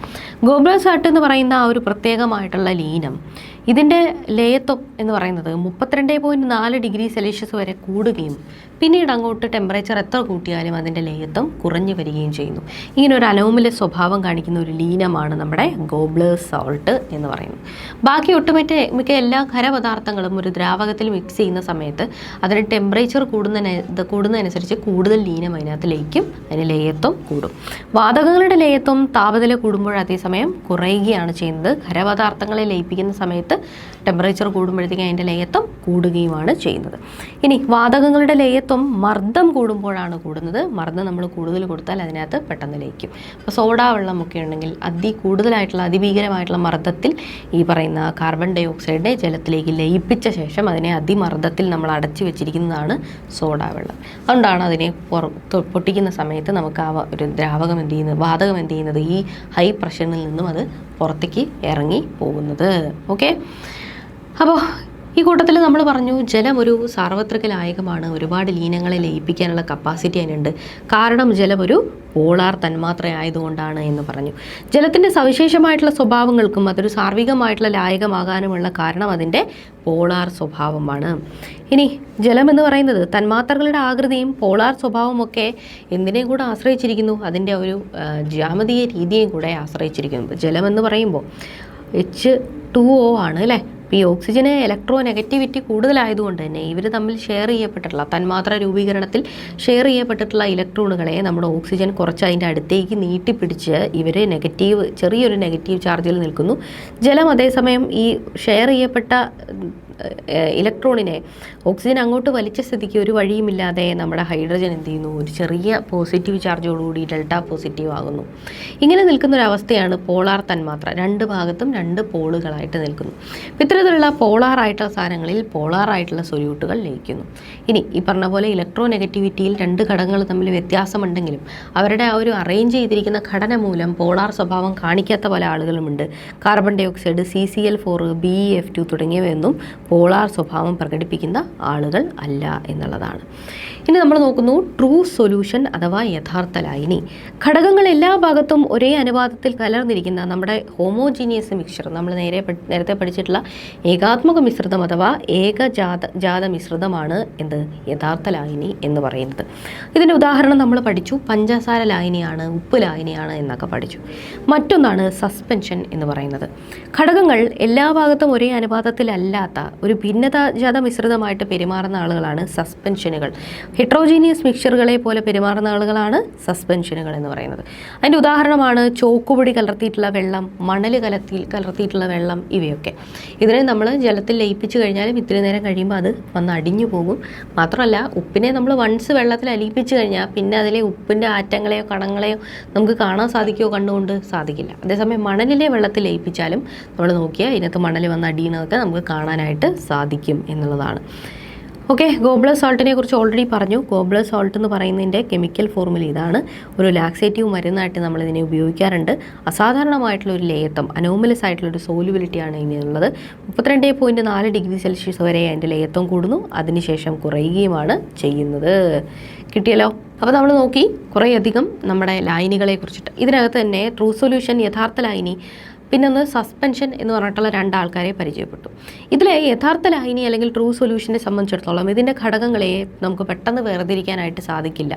ഗോബ്ലർ സാൾട്ട് എന്ന് പറയുന്ന ആ ഒരു പ്രത്യേകമായിട്ടുള്ള ലീനം, ഇതിൻ്റെ ലേയത്വം എന്ന് പറയുന്നത് 32.4 ഡിഗ്രി സെൽഷ്യസ് വരെ കൂടുകയും പിന്നീട് അങ്ങോട്ട് ടെമ്പറേച്ചർ എത്ര കൂട്ടിയാലും അതിൻ്റെ ലേയത്വം കുറഞ്ഞു വരികയും ചെയ്യുന്നു. ഇങ്ങനെ ഒരു അനോമല സ്വഭാവം കാണിക്കുന്ന ഒരു ലീനമാണ് നമ്മുടെ ഗോബ്ലർ സാൾട്ട് എന്ന് പറയുന്നത്. ബാക്കി ഒട്ടുമിക്ക എല്ലാ ഖരപദാർത്ഥങ്ങളും ഒരു ദ്രാവകത്തിൽ മിക്സ് ചെയ്യുന്ന സമയത്ത് അതിന് ടെമ്പറേച്ചർ കൂടുന്നതനുസരിച്ച് കൂടുതൽ ലീനം അതിനകത്ത് ലയിക്കും, അതിന് ലേയത്വം കൂടും. വാതകങ്ങളുടെ ലേയത്വം താപനില കൂടുമ്പോൾ അതേസമയം കുറയുകയാണ് ചെയ്യുന്നത്. ഖരപദാർത്ഥങ്ങളെ ലയിപ്പിക്കുന്ന സമയത്ത് ടെമ്പറേച്ചർ കൂടുമ്പോഴത്തേക്കും അതിൻ്റെ ലേയത്വം കൂടുകയുമാണ് ചെയ്യുന്നത്. ഇനി വാതകങ്ങളുടെ ലേയത്വം മർദ്ദം കൂടുമ്പോഴാണ് കൂടുന്നത്. മർദ്ദം നമ്മൾ കൂടുതൽ കൊടുത്താൽ അതിനകത്ത് പെട്ടെന്ന് ലയിക്കും. അപ്പോൾ സോഡാ വെള്ളമൊക്കെ ഉണ്ടെങ്കിൽ അതിഭീകരമായിട്ടുള്ള മർദ്ദത്തിൽ ഈ പറയുന്ന കാർബൺ ഡൈ ഓക്സൈഡിനെ ജലത്തിലേക്ക് ലയിപ്പിച്ച ശേഷം അതിനെ അതിമർദ്ദത്തിൽ നമ്മൾ അടച്ചു വെച്ചിരിക്കുന്നതാണ് സോഡാ വെള്ളം. അതുകൊണ്ടാണ് അതിനെ പൊട്ടിക്കുന്ന സമയത്ത് നമുക്ക് ആ ഒരു വാതകം എന്ത് ചെയ്യുന്നത് ഈ ഹൈ പ്രഷറിൽ നിന്നും അത് പുറത്തേക്ക് ഇറങ്ങി പോകുന്നത്. ഓക്കെ, അപ്പോൾ ഈ കൂട്ടത്തിൽ നമ്മൾ പറഞ്ഞു ജലം ഒരു സാർവത്രിക ലായകമാണ്, ഒരുപാട് ലീനങ്ങളെ ലയിപ്പിക്കാനുള്ള കപ്പാസിറ്റി അതിനുണ്ട്. കാരണം ജലം ഒരു പോളാർ തന്മാത്ര ആയതുകൊണ്ടാണ് എന്ന് പറഞ്ഞു. ജലത്തിൻ്റെ സവിശേഷമായിട്ടുള്ള സ്വഭാവങ്ങൾക്കും അതൊരു സാർവികമായിട്ടുള്ള ലായകമാകാനുമുള്ള കാരണം അതിൻ്റെ പോളാർ സ്വഭാവമാണ്. ഇനി ജലം എന്ന് പറയുന്നത് തന്മാത്രകളുടെ ആകൃതിയും പോളാർ സ്വഭാവമൊക്കെ എന്തിനേയും കൂടെ ആശ്രയിച്ചിരിക്കുന്നു, അതിൻ്റെ ഒരു ജ്യാമിതീയ രീതിയെയും കൂടെ ആശ്രയിച്ചിരിക്കുന്നു. ജലം എന്ന് പറയുമ്പോൾ H2O ആണ് അല്ലേ. ഈ ഓക്സിജന് ഇലക്ട്രോ നെഗറ്റിവിറ്റി കൂടുതലായതുകൊണ്ട് തന്നെ ഇവർ തമ്മിൽ ഷെയർ ചെയ്യപ്പെട്ടിട്ടുള്ള തന്മാത്ര രൂപീകരണത്തിൽ ഷെയർ ചെയ്യപ്പെട്ടിട്ടുള്ള ഇലക്ട്രോണുകളെ നമ്മുടെ ഓക്സിജൻ കുറച്ച് അതിൻ്റെ അടുത്തേക്ക് നീട്ടിപ്പിടിച്ച് ഇവർ ചെറിയൊരു നെഗറ്റീവ് ചാർജിൽ നിൽക്കുന്നു. ജലം അതേസമയം ഈ ഷെയർ ചെയ്യപ്പെട്ട ഇലക്ട്രോണിനെ ഓക്സിജൻ അങ്ങോട്ട് വലിച്ച സ്ഥിതിക്ക് ഒരു വഴിയുമില്ലാതെ നമ്മുടെ ഹൈഡ്രജൻ എന്ത് ചെയ്യുന്നു, ഒരു ചെറിയ പോസിറ്റീവ് ചാർജോടുകൂടി ഡെൽറ്റ പോസിറ്റീവ് ആകുന്നു. ഇങ്ങനെ നിൽക്കുന്നൊരവസ്ഥയാണ് പോളാർ തന്മാത്ര. രണ്ട് ഭാഗത്തും രണ്ട് പോളുകളായിട്ട് നിൽക്കുന്നു. ഇത്തരത്തിലുള്ള പോളാറായിട്ടുള്ള സാധനങ്ങളിൽ പോളാറായിട്ടുള്ള സൊല്യൂട്ടുകൾ ലയിക്കുന്നു. ഇനി ഈ പറഞ്ഞ പോലെ ഇലക്ട്രോ നെഗറ്റിവിറ്റിയിൽ രണ്ട് ഘടകങ്ങൾ തമ്മിൽ വ്യത്യാസമുണ്ടെങ്കിലും അവരുടെ ആ ഒരു അറേഞ്ച് ചെയ്തിരിക്കുന്ന ഘടന മൂലം പോളാർ സ്വഭാവം കാണിക്കാത്ത പല ആളുകളുമുണ്ട്. Carbon dioxide, CCl4, BeF2 തുടങ്ങിയവയൊന്നും പോളാർ സ്വഭാവം പ്രകടിപ്പിക്കുന്ന ആളുകൾ അല്ല എന്നുള്ളതാണ്. ഇനി നമ്മൾ നോക്കുന്നു ട്രൂ സൊല്യൂഷൻ അഥവാ യഥാർത്ഥ ലായനി. ഘടകങ്ങൾ എല്ലാ ഭാഗത്തും ഒരേ അനുപാതത്തിൽ കലർന്നിരിക്കുന്ന നമ്മുടെ ഹോമോജീനിയസ് മിക്സ്ചർ, നമ്മൾ നേരത്തെ പഠിച്ചിട്ടുള്ള ഏകാത്മക മിശ്രിതം അഥവാ ഏകജാത മിശ്രിതമാണ് എന്ത് യഥാർത്ഥ ലായനി എന്ന് പറയുന്നത്. ഇതിൻ്റെ ഉദാഹരണം നമ്മൾ പഠിച്ചു, പഞ്ചസാര ലായനിയാണ്, ഉപ്പ് ലായനിയാണ് എന്നൊക്കെ പഠിച്ചു. മറ്റൊന്നാണ് സസ്പെൻഷൻ എന്ന് പറയുന്നത്. ഘടകങ്ങൾ എല്ലാ ഭാഗത്തും ഒരേ അനുപാതത്തിലല്ലാത്ത ഒരു ഭിന്നതാജാത മിശ്രിതമായിട്ട് പെരുമാറുന്ന ആളുകളാണ് സസ്പെൻഷനുകൾ. ഹെട്രോജീനിയസ് മിക്സ്ചറുകളെ പോലെ പെരുമാറുന്ന ആളുകളാണ് സസ്പെൻഷനുകൾ എന്ന് പറയുന്നത്. അതിൻ്റെ ഉദാഹരണമാണ് ചോക്കുപൊടി കലർത്തിയിട്ടുള്ള വെള്ളം, മണൽ കലർത്തിയിട്ടുള്ള വെള്ളം, ഇവയൊക്കെ. ഇതിനെ നമ്മൾ ജലത്തിൽ ലയിപ്പിച്ച് കഴിഞ്ഞാലും ഇത്തിരി നേരം കഴിയുമ്പോൾ അത് വന്ന് അടിഞ്ഞു പോകും. മാത്രമല്ല ഉപ്പിനെ നമ്മൾ വൺസ് വെള്ളത്തിൽ അലിയിപ്പിച്ച് കഴിഞ്ഞാൽ പിന്നെ അതിലെ ഉപ്പിൻ്റെ ആറ്റങ്ങളെയോ കണങ്ങളെയോ നമുക്ക് കാണാൻ സാധിക്കുമോ? കണ്ണുകൊണ്ട് സാധിക്കില്ല. അതേസമയം മണലിലെ വെള്ളത്തിൽ ലയിപ്പിച്ചാലും നമ്മൾ നോക്കിയാൽ ഇതിനകത്ത് മണൽ വന്ന് അടിയണതൊക്കെ നമുക്ക് കാണാനായിട്ട് സാധിക്കും എന്നുള്ളതാണ്. ഓക്കെ, ഗോബ്ലർ സോൾട്ടിനെ കുറിച്ച് ഓൾറെഡി പറഞ്ഞു. ഗോബ്ലർ സോൾട്ട് എന്ന് പറയുന്നതിൻ്റെ കെമിക്കൽ ഫോർമുല ഇതാണ്. ഒരു ലാക്സേറ്റീവ് മരുന്നായിട്ട് നമ്മളിതിനെ ഉപയോഗിക്കാറുണ്ട്. അസാധാരണമായിട്ടുള്ള ഒരു ലേയത്വം, അനോമലസ് ആയിട്ടുള്ളൊരു സോലുബിലിറ്റിയാണ് ഇതിനുള്ളത്. 32.4 ഡിഗ്രി സെൽഷ്യസ് വരെ അതിൻ്റെ ലേയത്വം കൂടുന്നു, അതിനുശേഷം കുറയുകയുമാണ് ചെയ്യുന്നത്. കിട്ടിയല്ലോ. അപ്പോൾ നമ്മൾ നോക്കി കുറേയധികം നമ്മുടെ ലായനികളെ കുറിച്ചിട്ട്. ഇതിനകത്ത് തന്നെ ട്രൂ സൊല്യൂഷൻ, യഥാർത്ഥ ലായനി, പിന്നെ ഒന്ന് സസ്പെൻഷൻ എന്ന് പറഞ്ഞിട്ടുള്ള 2 ആൾക്കാരെ പരിചയപ്പെട്ടു. ഇതിലെ യഥാർത്ഥ ലായനി അല്ലെങ്കിൽ ട്രൂ സൊല്യൂഷനെ സംബന്ധിച്ചിടത്തോളം ഇതിൻ്റെ ഘടകങ്ങളെ നമുക്ക് പെട്ടെന്ന് വേർതിരിക്കാനായിട്ട് സാധിക്കില്ല.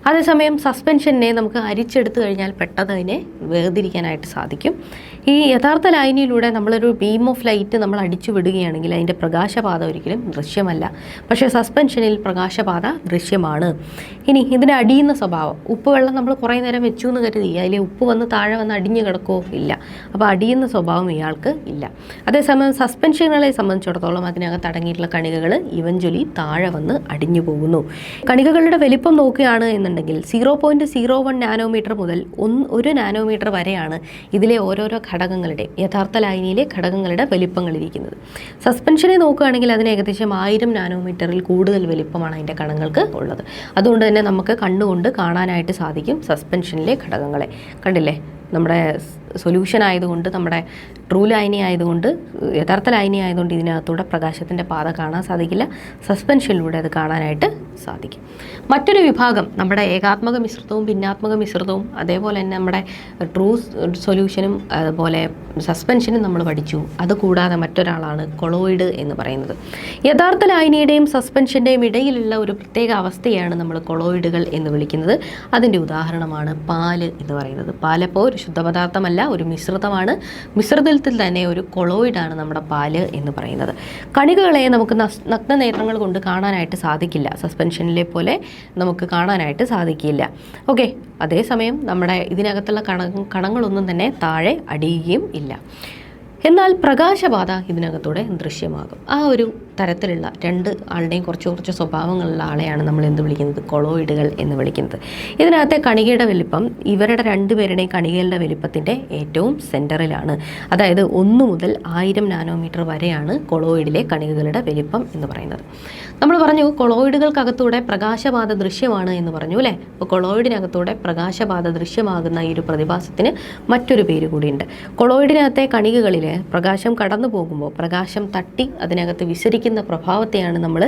അതേസമയം സസ്പെൻഷനെ നമുക്ക് അരിച്ചെടുത്തു കഴിഞ്ഞാൽ പെട്ടെന്ന് അതിനെ വേർതിരിക്കാനായിട്ട് സാധിക്കും. ഈ യഥാർത്ഥ ലായനിയിലൂടെ നമ്മളൊരു ബീം ഓഫ് ലൈറ്റ് നമ്മൾ അടിച്ചു വിടുകയാണെങ്കിൽ അതിൻ്റെ പ്രകാശപാത ഒരിക്കലും ദൃശ്യമല്ല. പക്ഷേ സസ്പെൻഷനിൽ പ്രകാശപാത ദൃശ്യമാണ്. ഇനി ഇതിൻ്റെ അടിയുന്ന സ്വഭാവം, ഉപ്പ് വെള്ളം നമ്മൾ കുറേ നേരം വെച്ചു എന്ന് കരുതി അതിൽ ഉപ്പ് വന്ന് താഴെ വന്ന് അടിഞ്ഞു കിടക്കോ? ഇല്ല. അപ്പോൾ അടിയുന്ന സ്വഭാവം ഇയാൾക്ക് ഇല്ല. അതേസമയം സസ്പെൻഷനുകളെ സംബന്ധിച്ചിടത്തോളം അതിനകത്ത് അടങ്ങിയിട്ടുള്ള കണികകൾ ഇവഞ്ച്വലി താഴെ വന്ന് അടിഞ്ഞു പോകുന്നു. കണികകളുടെ വലിപ്പം നോക്കുകയാണ് എന്നുണ്ടെങ്കിൽ 0.01 നാനോമീറ്റർ മുതൽ 1 നാനോമീറ്റർ വരെയാണ് ഇതിലെ ഓരോരോ ഘടകങ്ങളുടെ, യഥാർത്ഥ ലായനിയിലെ ഘടകങ്ങളുടെ വലിപ്പങ്ങളിരിക്കുന്നത്. സസ്പെൻഷനെ നോക്കുകയാണെങ്കിൽ അതിന് ഏകദേശം 1000 നാനോമീറ്ററിൽ കൂടുതൽ വലിപ്പമാണ് അതിൻ്റെ കണങ്ങൾക്ക് ഉള്ളത്. അതുകൊണ്ട് തന്നെ നമുക്ക് കണ്ണുകൊണ്ട് കാണാനായിട്ട് സാധിക്കും സസ്പെൻഷനിലെ ഘടകങ്ങളെ. കണ്ടില്ലേ, നമ്മുടെ സൊല്യൂഷൻ ആയതുകൊണ്ട്, നമ്മുടെ ട്രൂ ലായനി ആയതുകൊണ്ട്, യഥാർത്ഥ ലായനി ആയതുകൊണ്ട് ഇതിനകത്തൂടെ പ്രകാശത്തിൻ്റെ പാത കാണാൻ സാധിക്കില്ല. സസ്പെൻഷനിലൂടെ അത് കാണാനായിട്ട് സാധിക്കും. മറ്റൊരു വിഭാഗം നമ്മുടെ ഏകാത്മക മിശ്രിതവും ഭിന്നാത്മക മിശ്രിതവും അതേപോലെ തന്നെ നമ്മുടെ ട്രൂ സൊല്യൂഷനും അതുപോലെ സസ്പെൻഷനും നമ്മൾ പഠിച്ചു. അതുകൂടാതെ മറ്റൊരാളാണ് കൊളോയിഡ് എന്ന് പറയുന്നത്. യഥാർത്ഥ ലായനിയുടെയും സസ്പെൻഷൻ്റെയും ഇടയിലുള്ള ഒരു പ്രത്യേക അവസ്ഥയാണ് നമ്മൾ കൊളോയിഡുകൾ എന്ന് വിളിക്കുന്നത്. അതിൻ്റെ ഉദാഹരണമാണ് പാല് എന്ന് പറയുന്നത്. പാലപ്പോൾ ഒരു ശുദ്ധപദാർത്ഥമല്ല, ഒരു മിശ്രിതമാണ്. മിശ്രിതത്തിൽ തന്നെ ഒരു കൊളോയിഡാണ് നമ്മുടെ പാല് എന്ന് പറയുന്നത്. കണികകളെ നമുക്ക് നഗ്ന നേത്രങ്ങൾ കൊണ്ട് കാണാനായിട്ട് സാധിക്കില്ല. സസ്പെൻഷനിലെ പോലെ നമുക്ക് കാണാനായിട്ട് സാധിക്കില്ല. ഓക്കെ, അതേസമയം നമ്മുടെ ഇതിനകത്തുള്ള കണങ്ങളൊന്നും തന്നെ താഴെ അടിയുകയും ഇല്ല. എന്നാൽ പ്രകാശപാത ഇതിനകത്തൂടെ ദൃശ്യമാകും. ആ ഒരു തരത്തിലുള്ള 2 ആളുടെയും കുറച്ച് സ്വഭാവങ്ങളുള്ള ആളെയാണ് നമ്മൾ എന്ത് വിളിക്കുന്നത്? കൊളോയിഡുകൾ എന്ന് വിളിക്കുന്നത്. ഇതിനകത്തെ കണികയുടെ വലിപ്പം ഇവരുടെ 2 പേരുടെയും കണികകളുടെ വലിപ്പത്തിൻ്റെ ഏറ്റവും സെൻറ്ററിലാണ്. അതായത് 1 മുതൽ 1000 നാനോമീറ്റർ വരെയാണ് കൊളോയിഡിലെ കണികകളുടെ വലിപ്പം എന്ന് പറയുന്നത്. നമ്മൾ പറഞ്ഞു കൊളോയിഡുകൾക്കകത്തൂടെ പ്രകാശപാത ദൃശ്യമാണ് എന്ന് പറഞ്ഞു അല്ലേ? അപ്പോൾ കൊളോയിഡിനകത്തൂടെ പ്രകാശപാത ദൃശ്യമാകുന്ന ഈ ഒരു പ്രതിഭാസത്തിന് മറ്റൊരു പേര് കൂടിയുണ്ട്. കൊളോയിഡിനകത്തെ കണികകളിൽ പ്രകാശം കടന്നു പോകുമ്പോൾ പ്രകാശം തട്ടി അതിനകത്ത് വിസരിക്കുന്ന പ്രഭാവത്തെയാണ് നമ്മൾ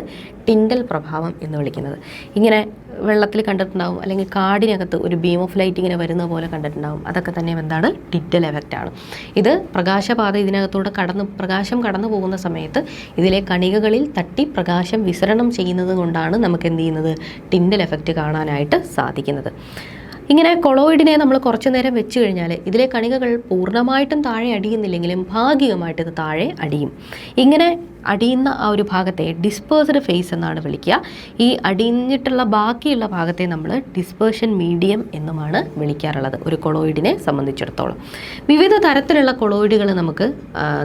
ടിൻഡൽ പ്രഭാവം എന്ന് വിളിക്കുന്നത്. ഇങ്ങനെ വെള്ളത്തിൽ കണ്ടിട്ടുണ്ടാവും, അല്ലെങ്കിൽ കാടിനകത്ത് ഒരു ബീം ഓഫ് ലൈറ്റ് ഇങ്ങനെ വരുന്ന പോലെ കണ്ടിട്ടുണ്ടാവും. അതൊക്കെ തന്നെ എന്താണ്? ടിൻഡൽ എഫക്റ്റാണ്. ഇത് പ്രകാശപാത ഇതിനകത്തൂടെ പ്രകാശം കടന്നു പോകുന്ന സമയത്ത് ഇതിലെ കണികകളിൽ തട്ടി പ്രകാശം വിസരണം ചെയ്യുന്നത് കൊണ്ടാണ് നമുക്ക് എന്ത് ചെയ്യുന്നത്? ടിൻഡൽ എഫക്റ്റ് കാണാനായിട്ട് സാധിക്കുന്നത്. ഇങ്ങനെ കൊളോയിഡിനെ നമ്മൾ കുറച്ചു നേരം വെച്ച് കഴിഞ്ഞാൽ ഇതിലെ കണികകൾ പൂർണ്ണമായിട്ടും താഴെ അടിയുന്നില്ലെങ്കിലും ഭാഗികമായിട്ട് ഇത് താഴെ അടിയും. ഇങ്ങനെ അടിയുന്ന ആ ഒരു ഭാഗത്തെ ഡിസ്പേഴ്സ്ഡ് ഫേസ് എന്നാണ് വിളിക്കുക. ഈ അടിഞ്ഞിട്ടുള്ള ബാക്കിയുള്ള ഭാഗത്തെ നമ്മൾ ഡിസ്പേർഷൻ മീഡിയം എന്നുമാണ് വിളിക്കാറുള്ളത് ഒരു കൊളോയിഡിനെ സംബന്ധിച്ചിടത്തോളം. വിവിധ തരത്തിലുള്ള കൊളോയിഡുകൾ നമുക്ക്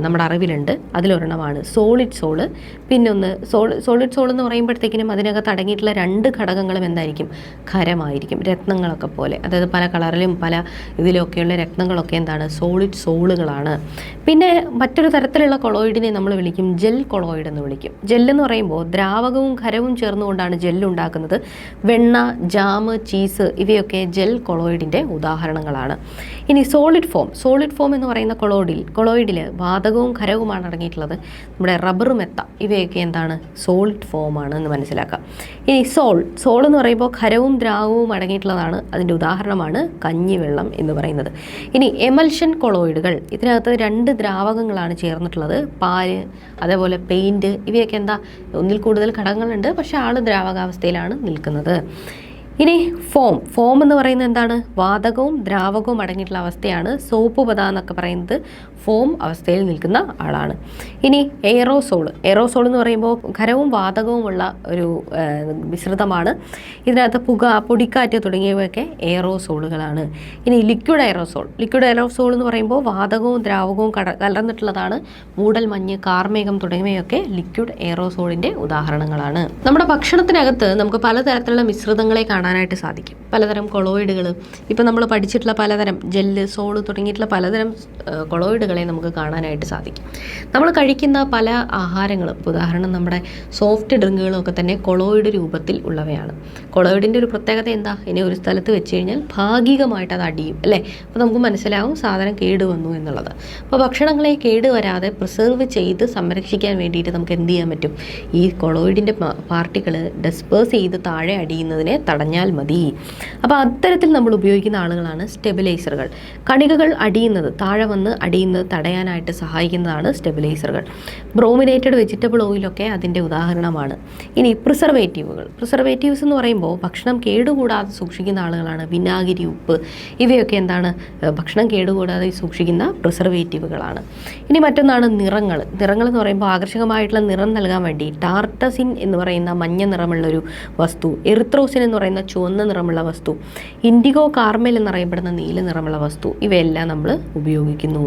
നമ്മുടെ അറിവിലുണ്ട്. അതിലൊരെണ്ണമാണ് സോളിഡ് സോള്. പിന്നെ ഒന്ന് സോളിഡ് സോൾ എന്ന് പറയുമ്പോഴത്തേക്കിനും അതിനകത്ത് അടങ്ങിയിട്ടുള്ള 2 ഘടകങ്ങളും എന്തായിരിക്കും? ഖരമായിരിക്കും, രത്നങ്ങളൊക്കെ പോലെ. അതായത് പല കളറിലും പല ഇതിലൊക്കെയുള്ള രത്നങ്ങളൊക്കെ എന്താണ്? സോളിഡ് സോളുകളാണ്. പിന്നെ മറ്റൊരു തരത്തിലുള്ള കൊളോയിഡിനെ നമ്മൾ വിളിക്കും ജെൽ കൊളോയിഡ് എന്ന് വിളിക്കും. ജെല്ലെന്ന് പറയുമ്പോൾ ദ്രാവകവും ഖരവും ചേർന്നുകൊണ്ടാണ് ജെല്ലുണ്ടാക്കുന്നത്. വെണ്ണ, ജാം, ചീസ് ഇവയൊക്കെ ജെൽ കൊളോയിഡിൻ്റെ ഉദാഹരണങ്ങളാണ്. ഇനി സോളിഡ് ഫോം എന്ന് പറയുന്ന കൊളോയിഡിൽ വാതകവും ഖരവുമാണ് അടങ്ങിയിട്ടുള്ളത്. നമ്മുടെ റബ്ബർ, മെത്ത ഇവയൊക്കെ എന്താണ്? സോളിഡ് ഫോമാണ് എന്ന് മനസ്സിലാക്കാം. ഇനി സോൾ എന്ന് പറയുമ്പോൾ ഖരവും ദ്രാവകവും അടങ്ങിയിട്ടുള്ളതാണ്. അതിൻ്റെ ഉദാഹരണമാണ് കഞ്ഞിവെള്ളം എന്ന് പറയുന്നത്. ഇനി എമൽഷൻ കൊളോയിഡുകൾ, ഇതിനകത്ത് 2 ദ്രാവകങ്ങളാണ് ചേർന്നിട്ടുള്ളത്. പാല്, അതേപോലെ പെയിൻറ്റ് ഇവയൊക്കെ എന്താ? ഒന്നിൽ കൂടുതൽ ഘടകങ്ങളുണ്ട്, പക്ഷേ ദ്രാവകാവസ്ഥയിലാണ് നിൽക്കുന്നത്. ഇനി ഫോം എന്ന് പറയുന്നത് എന്താണ്? വാതകവും ദ്രാവകവും അടങ്ങിയിട്ടുള്ള അവസ്ഥയാണ്. സോപ്പ് പത എന്നൊക്കെ പറയുന്നത് ഫോം അവസ്ഥയിൽ നിൽക്കുന്ന ആളാണ്. ഇനി എയറോസോൾ എന്ന് പറയുമ്പോൾ ഖരവും വാതകവുമുള്ള ഒരു മിശ്രിതമാണ്. ഇതിനകത്ത് പുക, പൊടിക്കാറ്റ് തുടങ്ങിയവയൊക്കെ എയറോസോളുകളാണ്. ഇനി ലിക്വിഡ് എയറോസോൾ എന്ന് പറയുമ്പോൾ വാതകവും ദ്രാവകവും കലർന്നിട്ടുള്ളതാണ്. മൂടൽമഞ്ഞ്, കാർമേഘം തുടങ്ങിയവയൊക്കെ ലിക്വിഡ് എയറോസോളിൻ്റെ ഉദാഹരണങ്ങളാണ്. നമ്മുടെ ഭക്ഷണത്തിനകത്ത് നമുക്ക് പലതരത്തിലുള്ള മിശ്രിതങ്ങളെ കാണാനായിട്ട് സാധിക്കും. പലതരം കൊളോയിഡുകൾ, ഇപ്പം നമ്മൾ പഠിച്ചിട്ടുള്ള പലതരം ജെല്ല്, സോള് തുടങ്ങിയിട്ടുള്ള പലതരം കൊളോയിഡുകൾ സാധ്യതകളെ നമുക്ക് കാണാനായിട്ട് സാധിക്കും. നമ്മൾ കഴിക്കുന്ന പല ആഹാരങ്ങളും, ഉദാഹരണം നമ്മുടെ സോഫ്റ്റ് ഡ്രിങ്കുകളും ഒക്കെ തന്നെ കൊളോയിഡ് രൂപത്തിൽ ഉള്ളവയാണ്. കൊളോയിഡിൻ്റെ ഒരു പ്രത്യേകത എന്താ? ഇനി ഒരു സ്ഥലത്ത് വെച്ച് കഴിഞ്ഞാൽ ഭാഗികമായിട്ട് അത് അടിയും അല്ലേ. അപ്പോൾ നമുക്ക് മനസ്സിലാവും സാധനം കേടുവന്നു എന്നുള്ളത്. അപ്പോൾ ഭക്ഷണങ്ങളെ കേടുവരാതെ പ്രിസർവ് ചെയ്ത് സംരക്ഷിക്കാൻ വേണ്ടിയിട്ട് നമുക്ക് എന്ത് ചെയ്യാൻ പറ്റും? ഈ കൊളോയിഡിൻ്റെ പാർട്ടിക്കിൾ ഡിസ്പേഴ്സ് ചെയ്ത് താഴെ അടിയുന്നതിനെ തടഞ്ഞാൽ മതി. അപ്പോൾ അത്തരത്തിൽ നമ്മൾ ഉപയോഗിക്കുന്ന ആളുകളാണ് സ്റ്റെബിലൈസറുകൾ. കണികകൾ അടിയുന്നത്, താഴെ വന്ന് അടിയുന്നത് തടയാനായിട്ട് സഹായിക്കുന്നതാണ് സ്റ്റെബിലൈസറുകൾ. ബ്രോമിനേറ്റഡ് വെജിറ്റബിൾ ഓയിലൊക്കെ അതിൻ്റെ ഉദാഹരണമാണ്. ഇനി പ്രിസർവേറ്റീവ്സ് എന്ന് പറയുമ്പോൾ ഭക്ഷണം കേടുകൂടാതെ സൂക്ഷിക്കുന്ന ആളുകളാണ്. വിനാഗിരി, ഉപ്പ് ഇവയൊക്കെ എന്താണ്? ഭക്ഷണം കേടുകൂടാതെ സൂക്ഷിക്കുന്ന പ്രിസർവേറ്റീവുകളാണ്. ഇനി മറ്റൊന്നാണ് നിറങ്ങൾ എന്ന് പറയുമ്പോൾ ആകർഷകമായിട്ടുള്ള നിറം നൽകാൻ വേണ്ടി ടാർട്ടസിൻ എന്ന് പറയുന്ന മഞ്ഞ നിറമുള്ളൊരു വസ്തു, എറിത്രോസിൻ എന്ന് പറയുന്ന ചുവന്ന നിറമുള്ള വസ്തു, ഇൻഡിഗോ കാർമെൽ എന്നറിയപ്പെടുന്ന നീല നിറമുള്ള വസ്തു, ഇവയെല്ലാം നമ്മൾ ഉപയോഗിക്കുന്നു.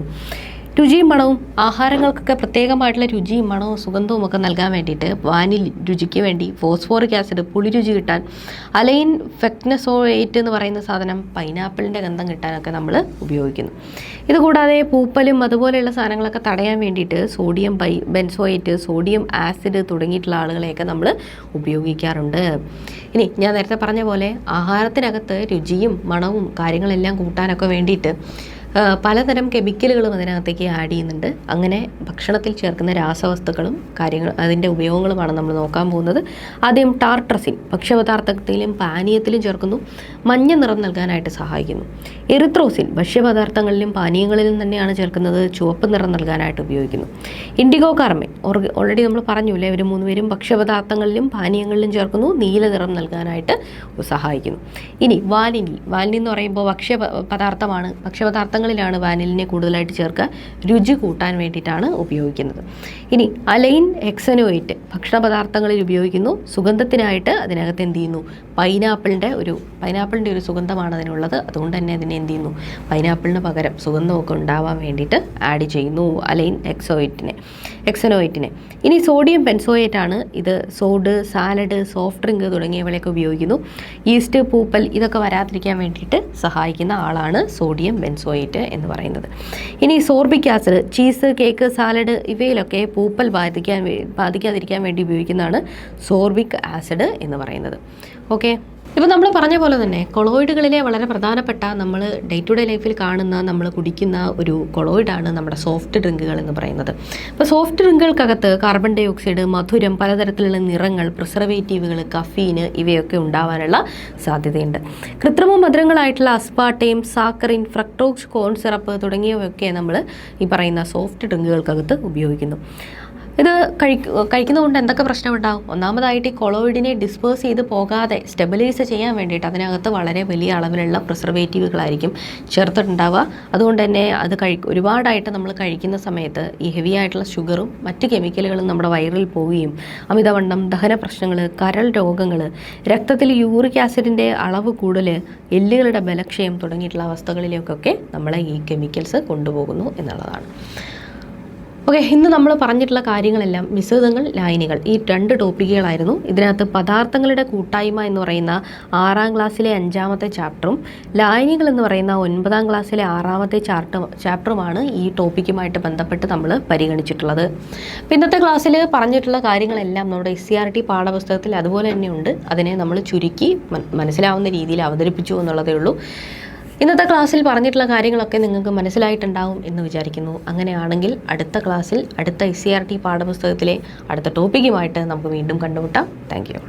രുചിയും മണവും, ആഹാരങ്ങൾക്കൊക്കെ പ്രത്യേകമായിട്ടുള്ള രുചിയും മണവും സുഗന്ധവും ഒക്കെ നൽകാൻ വേണ്ടിയിട്ട് വാനിൽ രുചിക്ക് വേണ്ടി ഫോസ്ഫോറിക് ആസിഡ്, പുളിരുചി കിട്ടാൻ, അലൈൻ ഫെക്നസോയേറ്റ് എന്ന് പറയുന്ന സാധനം പൈനാപ്പിളിൻ്റെ ഗന്ധം കിട്ടാനൊക്കെ നമ്മൾ ഉപയോഗിക്കുന്നു. ഇതുകൂടാതെ പൂപ്പലും അതുപോലെയുള്ള സാധനങ്ങളൊക്കെ തടയാൻ വേണ്ടിയിട്ട് സോഡിയം ബെൻസോയേറ്റ്, സോഡിയം ആസിഡ് തുടങ്ങിയിട്ടുള്ള ആളുകളെയൊക്കെ നമ്മൾ ഉപയോഗിക്കാറുണ്ട്. ഇനി ഞാൻ നേരത്തെ പറഞ്ഞ പോലെ ആഹാരത്തിനകത്ത് രുചിയും മണവും കാര്യങ്ങളെല്ലാം കൂട്ടാനൊക്കെ വേണ്ടിയിട്ട് പലതരം കെമിക്കലുകളും അതിനകത്തേക്ക് ആഡ് ചെയ്യുന്നുണ്ട്. അങ്ങനെ ഭക്ഷണത്തിൽ ചേർക്കുന്ന രാസവസ്തുക്കളും അതിൻ്റെ ഉപയോഗങ്ങളുമാണ് നമ്മൾ നോക്കാൻ പോകുന്നത്. ആദ്യം ടാർട്രസിൻ ഭക്ഷ്യപദാർത്ഥത്തിലും പാനീയത്തിലും ചേർക്കുന്നു, മഞ്ഞ നിറം നൽകാനായിട്ട് സഹായിക്കുന്നു. എറിത്രോസിൻ ഭക്ഷ്യപദാർത്ഥങ്ങളിലും പാനീയങ്ങളിലും തന്നെയാണ് ചേർക്കുന്നത്, ചുവപ്പ് നിറം നൽകാനായിട്ട് ഉപയോഗിക്കുന്നു. ഇൻഡിഗോ കാർമെൽ ഓൾറെഡി നമ്മൾ പറഞ്ഞില്ലേ, ഇവർ മൂന്നുപേരും ഭക്ഷ്യപദാർത്ഥങ്ങളിലും പാനീയങ്ങളിലും ചേർക്കുന്നു, നീല നിറം നൽകാനായിട്ട് സഹായിക്കുന്നു. ഇനി വാനിൽ എന്ന് പറയുമ്പോൾ ഭക്ഷ്യപദാർത്ഥമാണ്. ഭക്ഷ്യപദാർത്ഥങ്ങളിലാണ് വാനിലിനെ കൂടുതലായിട്ട് ചേർക്കുക, രുചി കൂട്ടാൻ വേണ്ടിയിട്ടാണ് ഉപയോഗിക്കുന്നത്. ഇനി അലൈൻ ഹെക്സനോയേറ്റ് ഭക്ഷണപദാർത്ഥങ്ങളിൽ ഉപയോഗിക്കുന്നു, സുഗന്ധത്തിനായിട്ട് അതിനകത്ത് എന്ത് ചെയ്യുന്നു? പൈനാപ്പിളിൻ്റെ ഒരു സുഗന്ധമാണ് അതിനുള്ളത്. അതുകൊണ്ട് തന്നെ അതിനെ എന്ത് ചെയ്യുന്നു? പൈനാപ്പിളിന് പകരം സുഗന്ധമൊക്കെ ഉണ്ടാവാൻ വേണ്ടിയിട്ട് ആഡ് ചെയ്യുന്നു അലൈൻ ഹെക്സനോയേറ്റിനെ. ഇനി സോഡിയം ബെൻസോയേറ്റ് ആണ്. ഇത് സോഡ്, സാലഡ്, സോഫ്റ്റ് ഡ്രിങ്ക് തുടങ്ങിയവയൊക്കെ ഉപയോഗിക്കുന്നു. ഈസ്റ്റ്, പൂപ്പൽ ഇതൊക്കെ വരാതിരിക്കാൻ വേണ്ടിയിട്ട് സഹായിക്കുന്ന ആളാണ് സോഡിയം ബെൻസോയേറ്റ് എന്ന് പറയുന്നത്. ഇനി sorbic acid cheese, cake, salad ഇവയിലൊക്കെ പൂപ്പൽ ബാധിക്കാതിരിക്കാൻ വേണ്ടി ഉപയോഗിക്കുന്നതാണ് സോർബിക് ആസിഡ് എന്ന് പറയുന്നത്. ഓക്കെ, ഇപ്പോൾ നമ്മൾ പറഞ്ഞ പോലെ തന്നെ കൊളോയിഡുകളിലെ വളരെ പ്രധാനപ്പെട്ട നമ്മൾ ഡേ ടു ഡേ ലൈഫിൽ കാണുന്ന, നമ്മൾ കുടിക്കുന്ന ഒരു കൊളോയിഡാണ് നമ്മുടെ സോഫ്റ്റ് ഡ്രിങ്കുകൾ എന്ന് പറയുന്നത്. അപ്പോൾ സോഫ്റ്റ് ഡ്രിങ്കുകൾക്കകത്ത് കാർബൺ ഡൈ ഓക്സൈഡ്, മധുരം, പലതരത്തിലുള്ള നിറങ്ങൾ, പ്രിസർവേറ്റീവുകൾ, കഫീന് ഇവയൊക്കെ ഉണ്ടാവാനുള്ള സാധ്യതയുണ്ട്. കൃത്രിമ മധുരങ്ങളായിട്ടുള്ള aspartame, saccharin, fructose, corn syrup തുടങ്ങിയവയൊക്കെ നമ്മൾ ഈ പറയുന്ന സോഫ്റ്റ് ഡ്രിങ്കുകൾക്കകത്ത് ഉപയോഗിക്കുന്നു. ഇത് കഴിക്കുന്നതുകൊണ്ട് എന്തൊക്കെ പ്രശ്നമുണ്ടാകും? ഒന്നാമതായിട്ട് ഈ കൊളോയിഡിനെ ഡിസ്പേഴ്സ് ചെയ്ത് പോകാതെ സ്റ്റെബിലൈസ് ചെയ്യാൻ വേണ്ടിയിട്ട് അതിനകത്ത് വളരെ വലിയ അളവിലുള്ള പ്രിസർവേറ്റീവുകളായിരിക്കും ചേർത്തിട്ടുണ്ടാവുക. അതുകൊണ്ട് തന്നെ അത് ഒരുപാടായിട്ട് നമ്മൾ കഴിക്കുന്ന സമയത്ത് ഈ ഹെവി ആയിട്ടുള്ള ഷുഗറും മറ്റ് കെമിക്കലുകളും നമ്മുടെ വയറിൽ പോവുകയും അമിതവണ്ണം, ദഹന പ്രശ്നങ്ങൾ, കരൾ രോഗങ്ങൾ, രക്തത്തിൽ യൂറിക് ആസിഡിൻ്റെ അളവ് കൂടുതൽ, എല്ലുകളുടെ ബലക്ഷയം തുടങ്ങിയിട്ടുള്ള അവസ്ഥകളിലേക്കൊക്കെ നമ്മളെ ഈ കെമിക്കൽസ് കൊണ്ടുപോകുന്നു എന്നുള്ളതാണ്. ഓക്കെ, ഇന്ന് നമ്മൾ പറഞ്ഞിട്ടുള്ള കാര്യങ്ങളെല്ലാം മിശ്രിതങ്ങൾ, ലായനികൾ, ഈ 2 ടോപ്പിക്കുകളായിരുന്നു. ഇതിനകത്ത് പദാർത്ഥങ്ങളുടെ കൂട്ടായ്മ എന്ന് പറയുന്ന 6ാം ക്ലാസ്സിലെ 5ാമത്തെ ചാപ്റ്ററും ലായനികൾ എന്ന് പറയുന്ന 9ാം ക്ലാസ്സിലെ 6ാമത്തെ ചാപ്റ്ററുമാണ് ഈ ടോപ്പിക്കുമായിട്ട് ബന്ധപ്പെട്ട് നമ്മൾ പരിഗണിച്ചിട്ടുള്ളത്. അപ്പോൾ ഇന്നത്തെ ക്ലാസ്സിൽ പറഞ്ഞിട്ടുള്ള കാര്യങ്ങളെല്ലാം നമ്മുടെ SCERT പാഠപുസ്തകത്തിൽ അതുപോലെ തന്നെയുണ്ട്. അതിനെ നമ്മൾ ചുരുക്കി മനസ്സിലാവുന്ന രീതിയിൽ അവതരിപ്പിച്ചു എന്നുള്ളതേ ഉള്ളൂ. ഇന്നത്തെ ക്ലാസ്സിൽ പറഞ്ഞിട്ടുള്ള കാര്യങ്ങളൊക്കെ നിങ്ങൾക്ക് മനസ്സിലായിട്ടുണ്ടാവും എന്ന് വിചാരിക്കുന്നു. അങ്ങനെയാണെങ്കിൽ അടുത്ത ക്ലാസ്സിൽ അടുത്ത SCERT പാഠപുസ്തകത്തിലെ അടുത്ത ടോപ്പിക്കുമായിട്ട് നമുക്ക് വീണ്ടും കണ്ടുമുട്ടാം. Thank you.